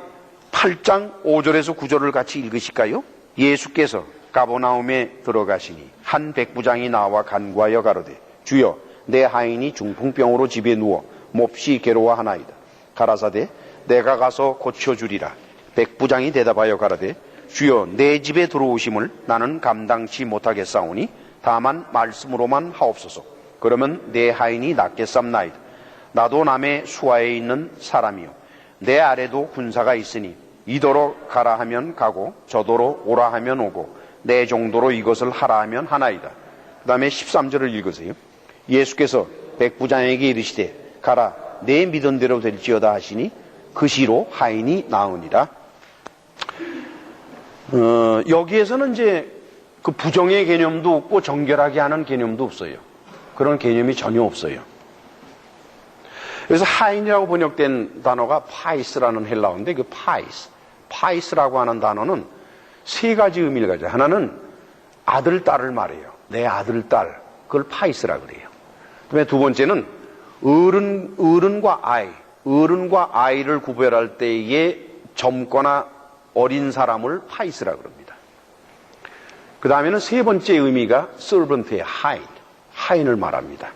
8장 5절에서 9절을 같이 읽으실까요? 예수께서 가버나움에 들어가시니 한 백부장이 나와 간구하여 가로되 주여 내 하인이 중풍병으로 집에 누워 몹시 괴로워하나이다. 가라사대 내가 가서 고쳐주리라. 백부장이 대답하여 가라되 주여 내 집에 들어오심을 나는 감당치 못하겠사오니 다만 말씀으로만 하옵소서. 그러면 내 하인이 낫겠삼나이다. 나도 남의 수하에 있는 사람이요 내 아래도 군사가 있으니 이도로 가라 하면 가고 저도로 오라 하면 오고 내 정도로 이것을 하라 하면 하나이다. 그 다음에 13절을 읽으세요. 예수께서 백부장에게 이르시되 가라 내 믿은 대로 될지어다 하시니 그 시로 하인이 나으니라. 여기에서는 이제 그 부정의 개념도 없고 정결하게 하는 개념도 없어요. 그런 개념이 전혀 없어요. 그래서 하인이라고 번역된 단어가 파이스라는 헬라어인데 그 파이스라고 하는 단어는 세 가지 의미를 가져요. 하나는 아들, 딸을 말해요. 내 아들, 딸. 그걸 파이스라 그래요. 그다음에 두 번째는 어른과 아이를 구별할 때에 젊거나 어린 사람을 파이스라 그럽니다. 그 다음에는 세 번째 의미가 servant의 하인을 말합니다.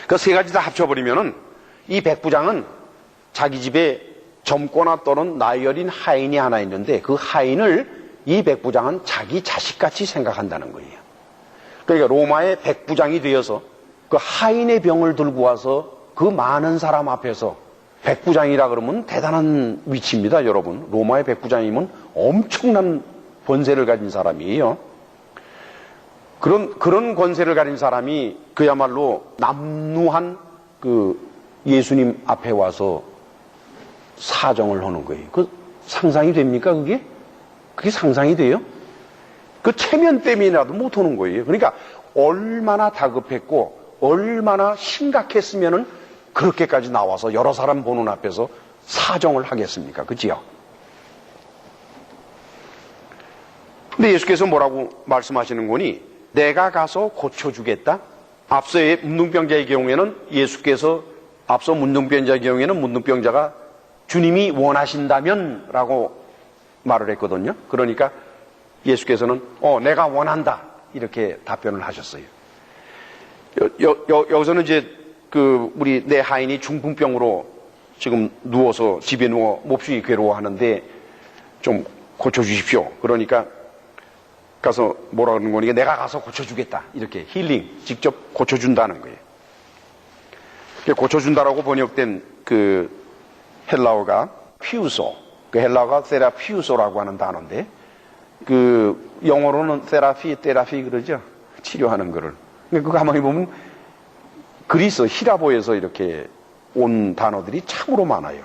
그 세 가지 다 합쳐버리면은 이 백부장은 자기 집에 젊거나 또는 나이 어린 하인이 하나 있는데 그 하인을 이 백부장은 자기 자식같이 생각한다는 거예요. 그러니까 로마의 백부장이 되어서 그 하인의 병을 들고 와서 그 많은 사람 앞에서 백부장이라 그러면 대단한 위치입니다, 여러분. 로마의 백부장이면 엄청난 권세를 가진 사람이에요. 그런 권세를 가진 사람이 그야말로 남루한 그 예수님 앞에 와서 사정을 하는 거예요. 그 상상이 됩니까, 그게? 그게 상상이 돼요? 그 체면 때문이라도 못 하는 거예요. 그러니까 얼마나 다급했고 얼마나 심각했으면은 그렇게까지 나와서 여러 사람 보는 앞에서 사정을 하겠습니까? 그지요? 근데 예수께서 뭐라고 말씀하시는 거니? 내가 가서 고쳐주겠다? 앞서의 문둥병자의 경우에는 예수께서 앞서 문둥병자의 경우에는 문둥병자가 주님이 원하신다면 라고 말을 했거든요. 그러니까 예수께서는 내가 원한다 이렇게 답변을 하셨어요. 여기서는 이제 우리 내 하인이 중풍병으로 지금 누워서 집에 누워 몹시 괴로워하는데 좀 고쳐주십시오. 그러니까 가서 뭐라 그러는 거니까 내가 가서 고쳐주겠다. 이렇게 힐링, 직접 고쳐준다는 거예요. 고쳐준다라고 번역된 그 헬라어가 피우소, 그 헬라어가 세라피우소라고 하는 단어인데 그 영어로는 테라피 그러죠. 치료하는 거를. 그거 가만히 보면 그리스, 히라보에서 이렇게 온 단어들이 참으로 많아요.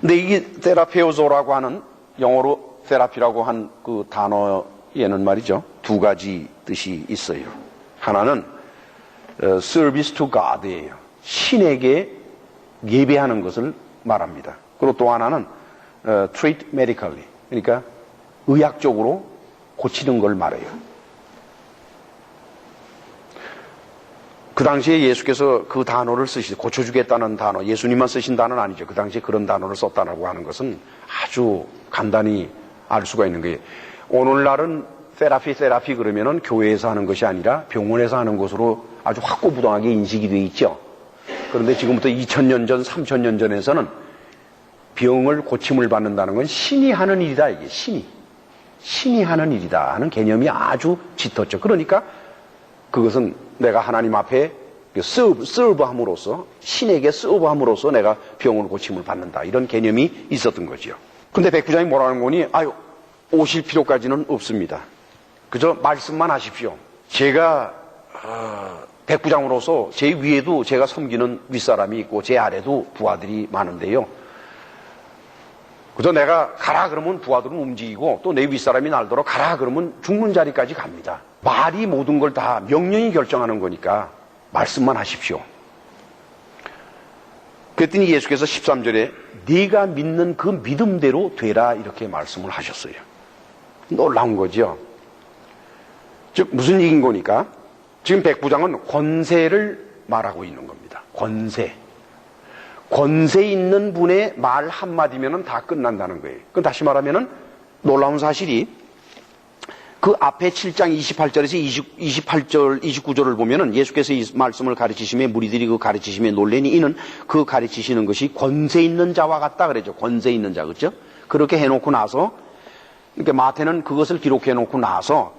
근데 이게 테라페오소라고 하는 영어로 테라피라고 한 그 단어에는 말이죠. 두 가지 뜻이 있어요. 하나는 service to God이에요. 신에게 예배하는 것을 말합니다. 그리고 또 하나는 treat medically. 그러니까 의학적으로 고치는 걸 말해요. 그 당시에 예수께서 그 단어를 고쳐주겠다는 단어, 예수님만 쓰신 단어는 아니죠. 그 당시에 그런 단어를 썼다고 하는 것은 아주 간단히 알 수가 있는 거예요. 오늘날은 세라피 그러면은 교회에서 하는 것이 아니라 병원에서 하는 것으로 아주 확고부동하게 인식이 되어 있죠. 그런데 지금부터 2000년 전, 3000년 전에서는 병을 고침을 받는다는 건 신이 하는 일이다, 이게 신이 하는 일이다 하는 개념이 아주 짙었죠. 그러니까 그것은 내가 하나님 앞에 서브함으로써 신에게 서브함으로써 내가 병을 고침을 받는다 이런 개념이 있었던 거지요. 근데 백부장이 뭐라는 거니? 오실 필요까지는 없습니다. 그저 말씀만 하십시오. 제가 백부장으로서 제 위에도 제가 섬기는 윗사람이 있고 제 아래도 부하들이 많은데요. 그저 내가 가라 그러면 부하들은 움직이고 또 내 윗사람이 날더러 가라 그러면 죽는 자리까지 갑니다. 말이 모든 걸 다 명령이 결정하는 거니까 말씀만 하십시오. 그랬더니 예수께서 13절에 네가 믿는 그 믿음대로 되라 이렇게 말씀을 하셨어요. 놀라운 거죠. 즉 무슨 얘기인 거니까 지금 백부장은 권세를 말하고 있는 겁니다. 권세 있는 분의 말 한마디면 다 끝난다는 거예요. 그럼 다시 말하면 놀라운 사실이 그 앞에 7장 28절에서 28절, 29절을 보면은 예수께서 이 말씀을 가르치심에 무리들이 그 가르치심에 놀래니 이는 그 가르치시는 것이 권세 있는 자와 같다 그랬죠. 권세 있는 자, 그렇죠? 그렇게 해놓고 나서, 그러니까 마태는 그것을 기록해 놓고 나서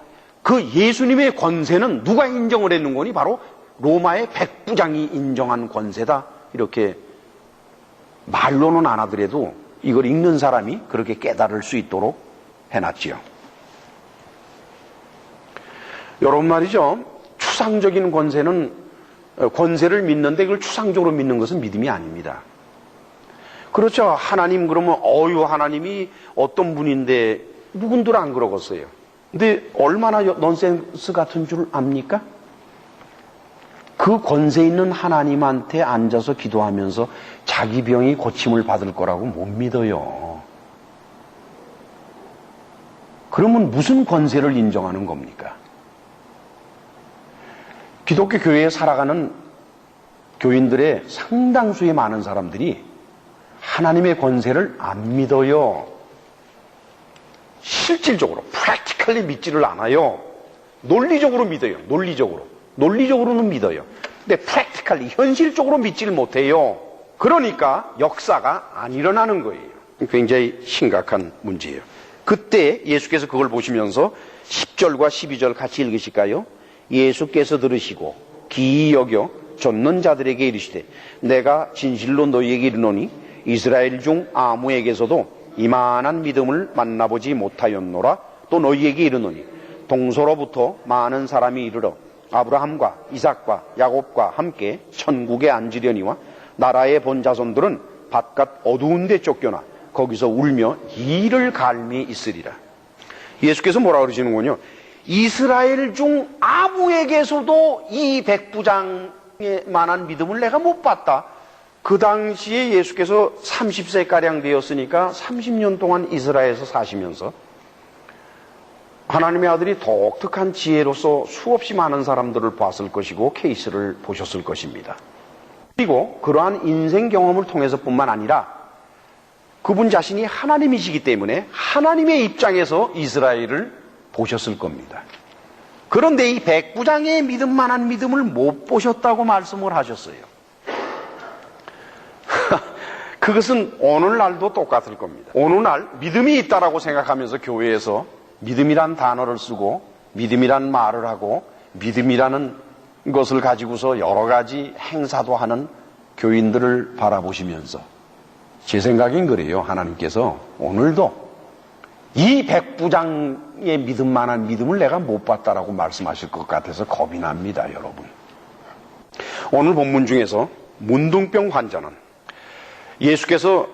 그 예수님의 권세는 누가 인정을 했는 거니? 바로 로마의 백부장이 인정한 권세다. 이렇게 말로는 안 하더라도 이걸 읽는 사람이 그렇게 깨달을 수 있도록 해놨지요. 여러분 말이죠. 추상적인 권세를 믿는데 그걸 추상적으로 믿는 것은 믿음이 아닙니다. 그렇죠. 하나님 그러면 하나님이 어떤 분인데 누군들 안 그러겠어요. 근데 얼마나 넌센스 같은 줄 압니까? 그 권세 있는 하나님한테 앉아서 기도하면서 자기 병이 고침을 받을 거라고 못 믿어요. 그러면 무슨 권세를 인정하는 겁니까? 기독교 교회에 살아가는 교인들의 상당수의 많은 사람들이 하나님의 권세를 안 믿어요. 실질적으로, practically 믿지를 않아요. 논리적으로 믿어요. 논리적으로는 믿어요. 근데 practically, 현실적으로 믿지를 못해요. 그러니까 역사가 안 일어나는 거예요. 굉장히 심각한 문제예요. 그때 예수께서 그걸 보시면서 10절과 12절 같이 읽으실까요? 예수께서 들으시고 기이 여겨 좇는 자들에게 이르시되 내가 진실로 너희에게 이르노니 이스라엘 중 아무에게서도 이만한 믿음을 만나보지 못하였노라. 또 너희에게 이르노니 동서로부터 많은 사람이 이르러 아브라함과 이삭과 야곱과 함께 천국에 앉으려니와 나라의 본 자손들은 바깥 어두운 데 쫓겨나 거기서 울며 이를 갈미 있으리라. 예수께서 뭐라 그러시는군요. 이스라엘 중 아무에게서도 이 백부장에 만한 믿음을 내가 못 봤다. 그 당시에 예수께서 30세가량 되었으니까 30년 동안 이스라엘에서 사시면서 하나님의 아들이 독특한 지혜로서 수없이 많은 사람들을 봤을 것이고 케이스를 보셨을 것입니다. 그리고 그러한 인생 경험을 통해서뿐만 아니라 그분 자신이 하나님이시기 때문에 하나님의 입장에서 이스라엘을 보셨을 겁니다. 그런데 이 백부장의 믿음만한 믿음을 못 보셨다고 말씀을 하셨어요. 그것은 오늘날도 똑같을 겁니다. 오늘날 믿음이 있다라고 생각하면서 교회에서 믿음이란 단어를 쓰고 믿음이란 말을 하고 믿음이라는 것을 가지고서 여러 가지 행사도 하는 교인들을 바라보시면서 제 생각엔 그래요. 하나님께서 오늘도 이 백부장의 믿음만한 믿음을 내가 못 봤다라고 말씀하실 것 같아서 겁이 납니다, 여러분. 오늘 본문 중에서 문둥병 환자는 예수께서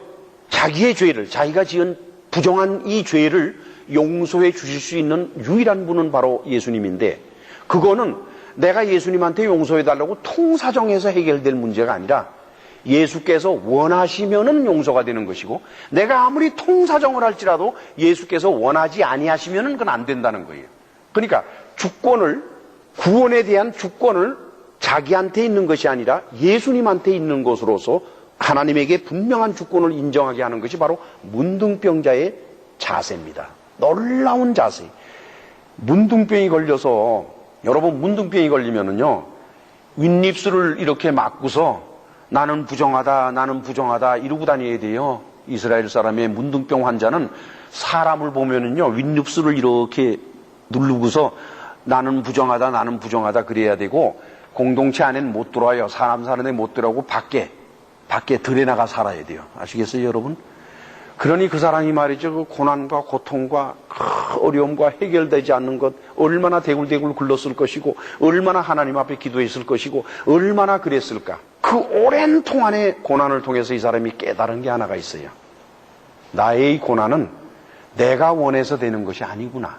자기의 죄를, 자기가 지은 부정한 이 죄를 용서해 주실 수 있는 유일한 분은 바로 예수님인데, 그거는 내가 예수님한테 용서해 달라고 통사정해서 해결될 문제가 아니라 예수께서 원하시면은 용서가 되는 것이고, 내가 아무리 통사정을 할지라도 예수께서 원하지 아니하시면은 그건 안 된다는 거예요. 그러니까 구원에 대한 주권을 자기한테 있는 것이 아니라 예수님한테 있는 것으로서 하나님에게 분명한 주권을 인정하게 하는 것이 바로 문둥병자의 자세입니다. 놀라운 자세. 문둥병이 걸려서, 여러분 문둥병이 걸리면은요, 윗입술을 이렇게 막고서 나는 부정하다 이러고 다녀야 돼요. 이스라엘 사람의 문둥병 환자는 사람을 보면은요, 윗입술을 이렇게 누르고서 나는 부정하다 그래야 되고, 공동체 안에는 못 들어와요. 사람 사는 데 못 들어오고 밖에 들에 나가 살아야 돼요. 아시겠어요, 여러분? 그러니 그 사람이 말이죠, 그 고난과 고통과 어려움과 해결되지 않는 것, 얼마나 대굴대굴 굴렀을 것이고, 얼마나 하나님 앞에 기도했을 것이고, 얼마나 그랬을까. 그 오랜 동안의 고난을 통해서 이 사람이 깨달은 게 하나가 있어요. 나의 이 고난은 내가 원해서 되는 것이 아니구나.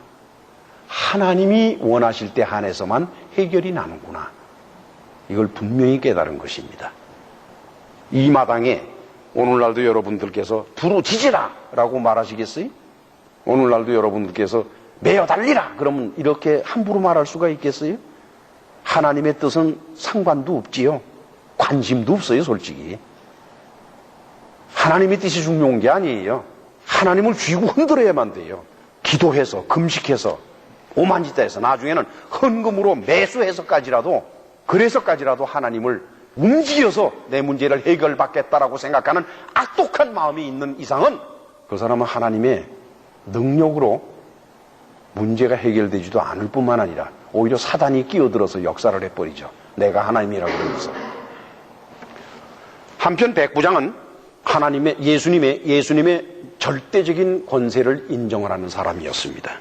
하나님이 원하실 때 한해서만 해결이 나는구나. 이걸 분명히 깨달은 것입니다. 이 마당에 오늘날도 여러분들께서 부르짖으라 라고 말하시겠어요? 오늘날도 여러분들께서 매어 달리라 그러면 이렇게 함부로 말할 수가 있겠어요? 하나님의 뜻은 상관도 없지요. 관심도 없어요, 솔직히. 하나님의 뜻이 중요한 게 아니에요. 하나님을 쥐고 흔들어야만 돼요. 기도해서, 금식해서, 오만지다해서, 나중에는 헌금으로 매수해서까지라도, 그래서까지라도 하나님을 움직여서 내 문제를 해결받겠다라고 생각하는 악독한 마음이 있는 이상은 그 사람은 하나님의 능력으로 문제가 해결되지도 않을 뿐만 아니라 오히려 사단이 끼어들어서 역사를 해버리죠. 내가 하나님이라고 그러면서. 한편 백부장은 예수님의 절대적인 권세를 인정을 하는 사람이었습니다.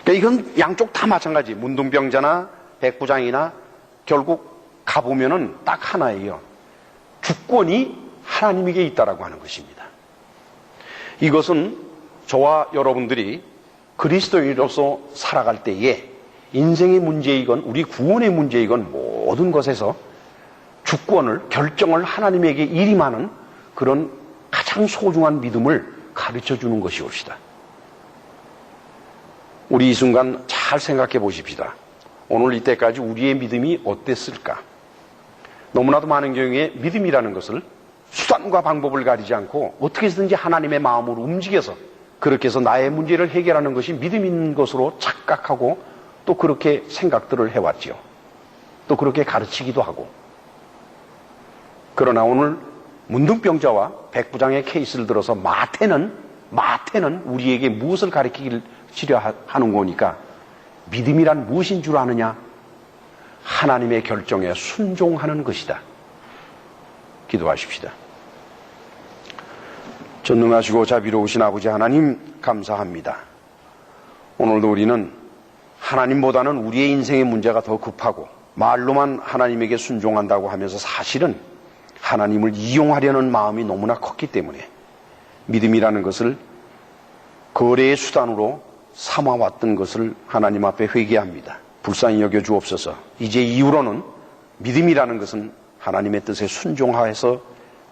그러니까 이건 양쪽 다 마찬가지. 문둥병자나 백부장이나 결국 가보면은 딱 하나예요. 주권이 하나님에게 있다라고 하는 것입니다. 이것은 저와 여러분들이 그리스도인으로서 살아갈 때에 인생의 문제이건 우리 구원의 문제이건 모든 것에서 주권을, 결정을 하나님에게 일임하는 그런 가장 소중한 믿음을 가르쳐 주는 것이옵시다. 우리 이 순간 잘 생각해 보십시다. 오늘 이때까지 우리의 믿음이 어땠을까? 너무나도 많은 경우에 믿음이라는 것을 수단과 방법을 가리지 않고 어떻게 해서든지 하나님의 마음으로 움직여서 그렇게 해서 나의 문제를 해결하는 것이 믿음인 것으로 착각하고 또 그렇게 생각들을 해왔지요. 또 그렇게 가르치기도 하고. 그러나 오늘 문둥병자와 백부장의 케이스를 들어서 마태는 우리에게 무엇을 가르치려 하는 거니까 믿음이란 무엇인 줄 아느냐? 하나님의 결정에 순종하는 것이다. 기도하십시다. 전능하시고 자비로우신 아버지 하나님 감사합니다. 오늘도 우리는 하나님보다는 우리의 인생의 문제가 더 급하고 말로만 하나님에게 순종한다고 하면서 사실은 하나님을 이용하려는 마음이 너무나 컸기 때문에 믿음이라는 것을 거래의 수단으로 삼아왔던 것을 하나님 앞에 회개합니다. 불쌍히 여겨 주옵소서. 이제 이후로는 믿음이라는 것은 하나님의 뜻에 순종하여서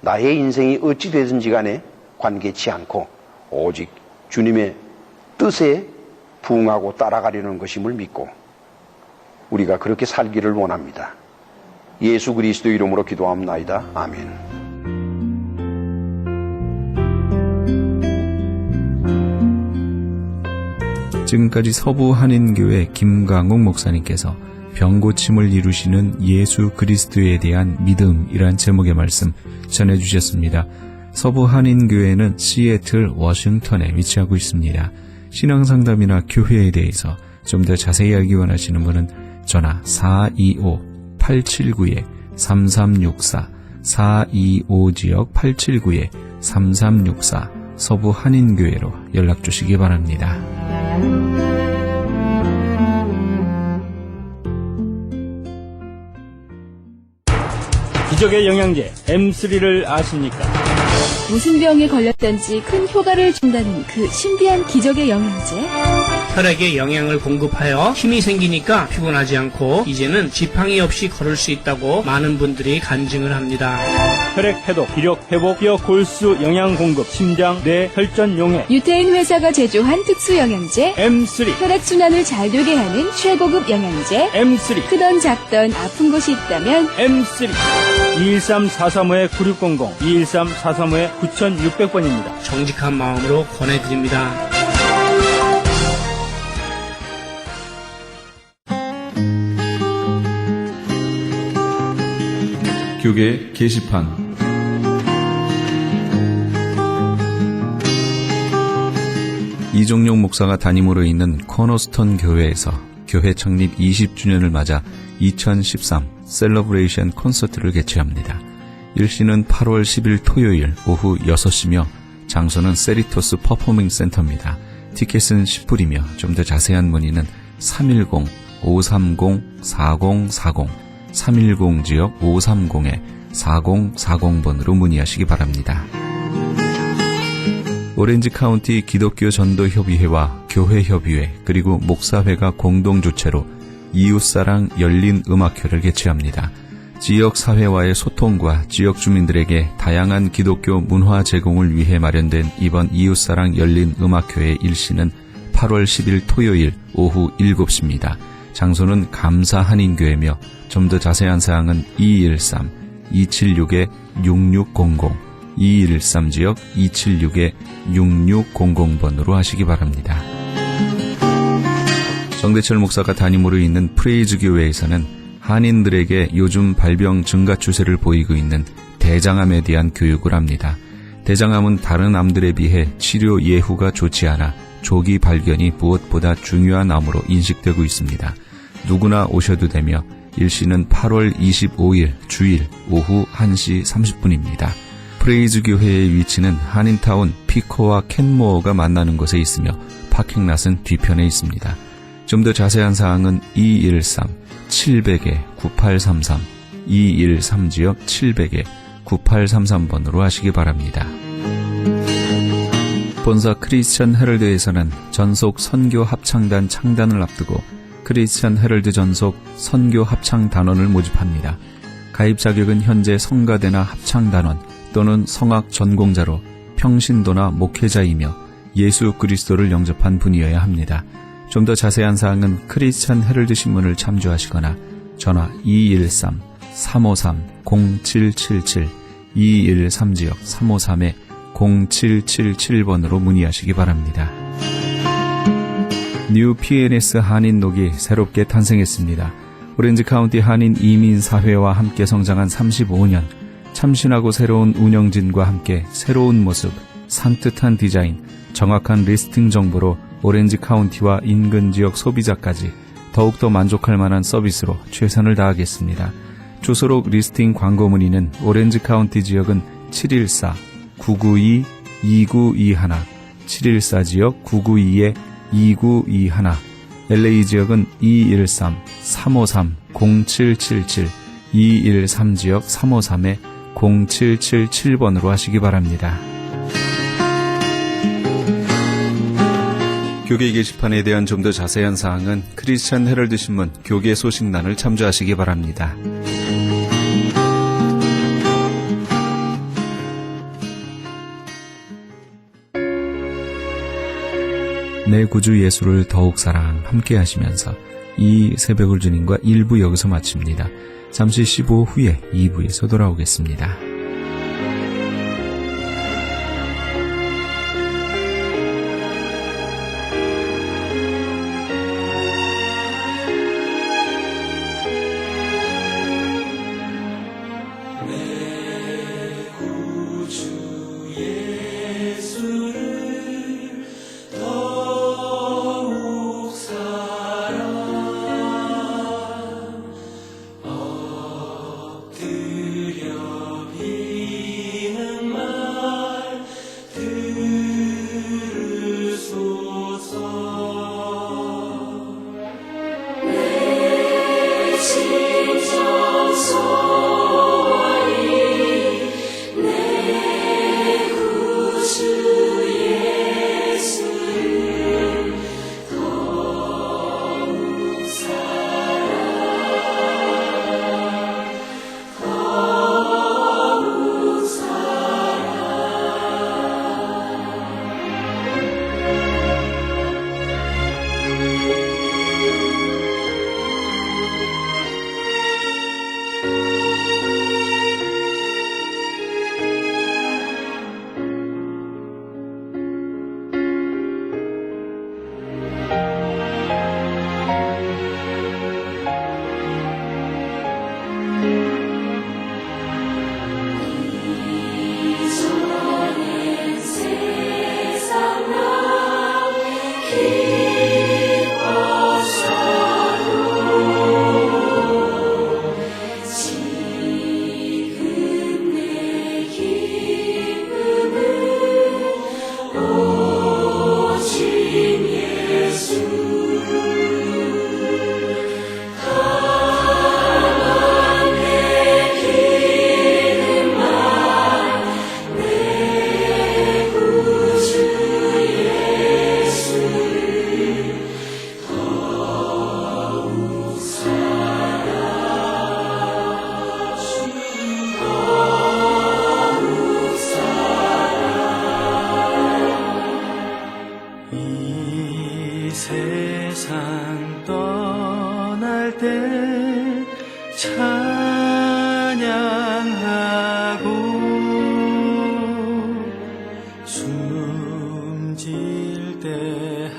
나의 인생이 어찌 되든지 간에 관계치 않고 오직 주님의 뜻에 부응하고 따라가려는 것임을 믿고 우리가 그렇게 살기를 원합니다. 예수 그리스도 이름으로 기도합나이다. 아멘. 지금까지 서부 한인교회 김강욱 목사님께서 병고침을 이루시는 예수 그리스도에 대한 믿음이란 제목의 말씀 전해주셨습니다. 서부 한인교회는 시애틀, 워싱턴에 위치하고 있습니다. 신앙상담이나 교회에 대해서 좀 더 자세히 알기 원하시는 분은 전화 425-879-3364 425지역 879-3364 서부 한인교회로 연락 주시기 바랍니다. 기적의 영양제 M3를 아십니까? 무슨 병에 걸렸던지 큰 효과를 준다는 그 신비한 기적의 영양제. 혈액에 영양을 공급하여 힘이 생기니까 피곤하지 않고 이제는 지팡이 없이 걸을 수 있다고 많은 분들이 간증을 합니다. 혈액 해독, 기력 회복, 뼈 골수 영양 공급, 심장, 뇌, 혈전 용해. 유태인 회사가 제조한 특수 영양제. M3, 혈액순환을 잘 되게 하는 최고급 영양제. M3, 크던 작던 아픈 곳이 있다면 M3. 213-435-9600, 213-435-9600번입니다. 정직한 마음으로 권해드립니다. 교계 게시판 이종용 목사가 담임으로 있는 코너스톤 교회에서 교회 창립 20주년을 맞아 2013 셀러브레이션 콘서트를 개최합니다. 일시는 8월 10일 토요일 오후 6시며 장소는 세리토스 퍼포밍 센터입니다. 티켓은 10불이며 좀 더 자세한 문의는 310-530-4040 310지역 530-4040번으로 문의하시기 바랍니다. 오렌지 카운티 기독교 전도협의회와 교회협의회 그리고 목사회가 공동 주최로 이웃사랑 열린 음악회를 개최합니다. 지역 사회와의 소통과 지역 주민들에게 다양한 기독교 문화 제공을 위해 마련된 이번 이웃사랑 열린 음악회의 일시는 8월 10일 토요일 오후 7시입니다. 장소는 감사 한인교회며 좀 더 자세한 사항은 213-276-6600 2213지역 276-6600번으로 하시기 바랍니다. 정대철 목사가 담임으로 있는 프레이즈 교회에서는 한인들에게 요즘 발병 증가 추세를 보이고 있는 대장암에 대한 교육을 합니다. 대장암은 다른 암들에 비해 치료 예후가 좋지 않아 조기 발견이 무엇보다 중요한 암으로 인식되고 있습니다. 누구나 오셔도 되며 일시는 8월 25일 주일 오후 1시 30분입니다. 프레이즈 교회의 위치는 한인타운 피코와 켄모어가 만나는 곳에 있으며 파킹랏은 뒤편에 있습니다. 좀 더 자세한 사항은 213-700-9833 213-700-9833번으로 하시기 바랍니다. 본사 크리스천 헤럴드에서는 전속 선교 합창단 창단을 앞두고 크리스천 헤럴드 전속 선교 합창 단원을 모집합니다. 가입 자격은 현재 성가대나 합창단원 또는 성악 전공자로 평신도나 목회자이며 예수 그리스도를 영접한 분이어야 합니다. 좀 더 자세한 사항은 크리스천 헤럴드 신문을 참조하시거나 전화 213-353-0777 213-353-0777번으로 문의하시기 바랍니다. 뉴 PNS 한인녹이 새롭게 탄생했습니다. 오렌지 카운티 한인 이민사회와 함께 성장한 35년, 참신하고 새로운 운영진과 함께 새로운 모습, 산뜻한 디자인, 정확한 리스팅 정보로 오렌지 카운티와 인근 지역 소비자까지 더욱더 만족할 만한 서비스로 최선을 다하겠습니다. 주소록 리스팅 광고 문의는 오렌지 카운티 지역은 714-992-2921, 714 지역 992-2921, LA 지역은 213-353-0777, 213 지역 353-0777번으로 하시기 바랍니다. 교계 게시판에 대한 좀 더 자세한 사항은 크리스천 헤럴드 신문 교계 소식란을 참조하시기 바랍니다. 내 구주 예수를 더욱 사랑 함께 하시면서 이 새벽을 주님과 1부 여기서 마칩니다. 잠시 15 후에 2부에서 돌아오겠습니다. 세상 떠날 때 찬양하고 숨질 때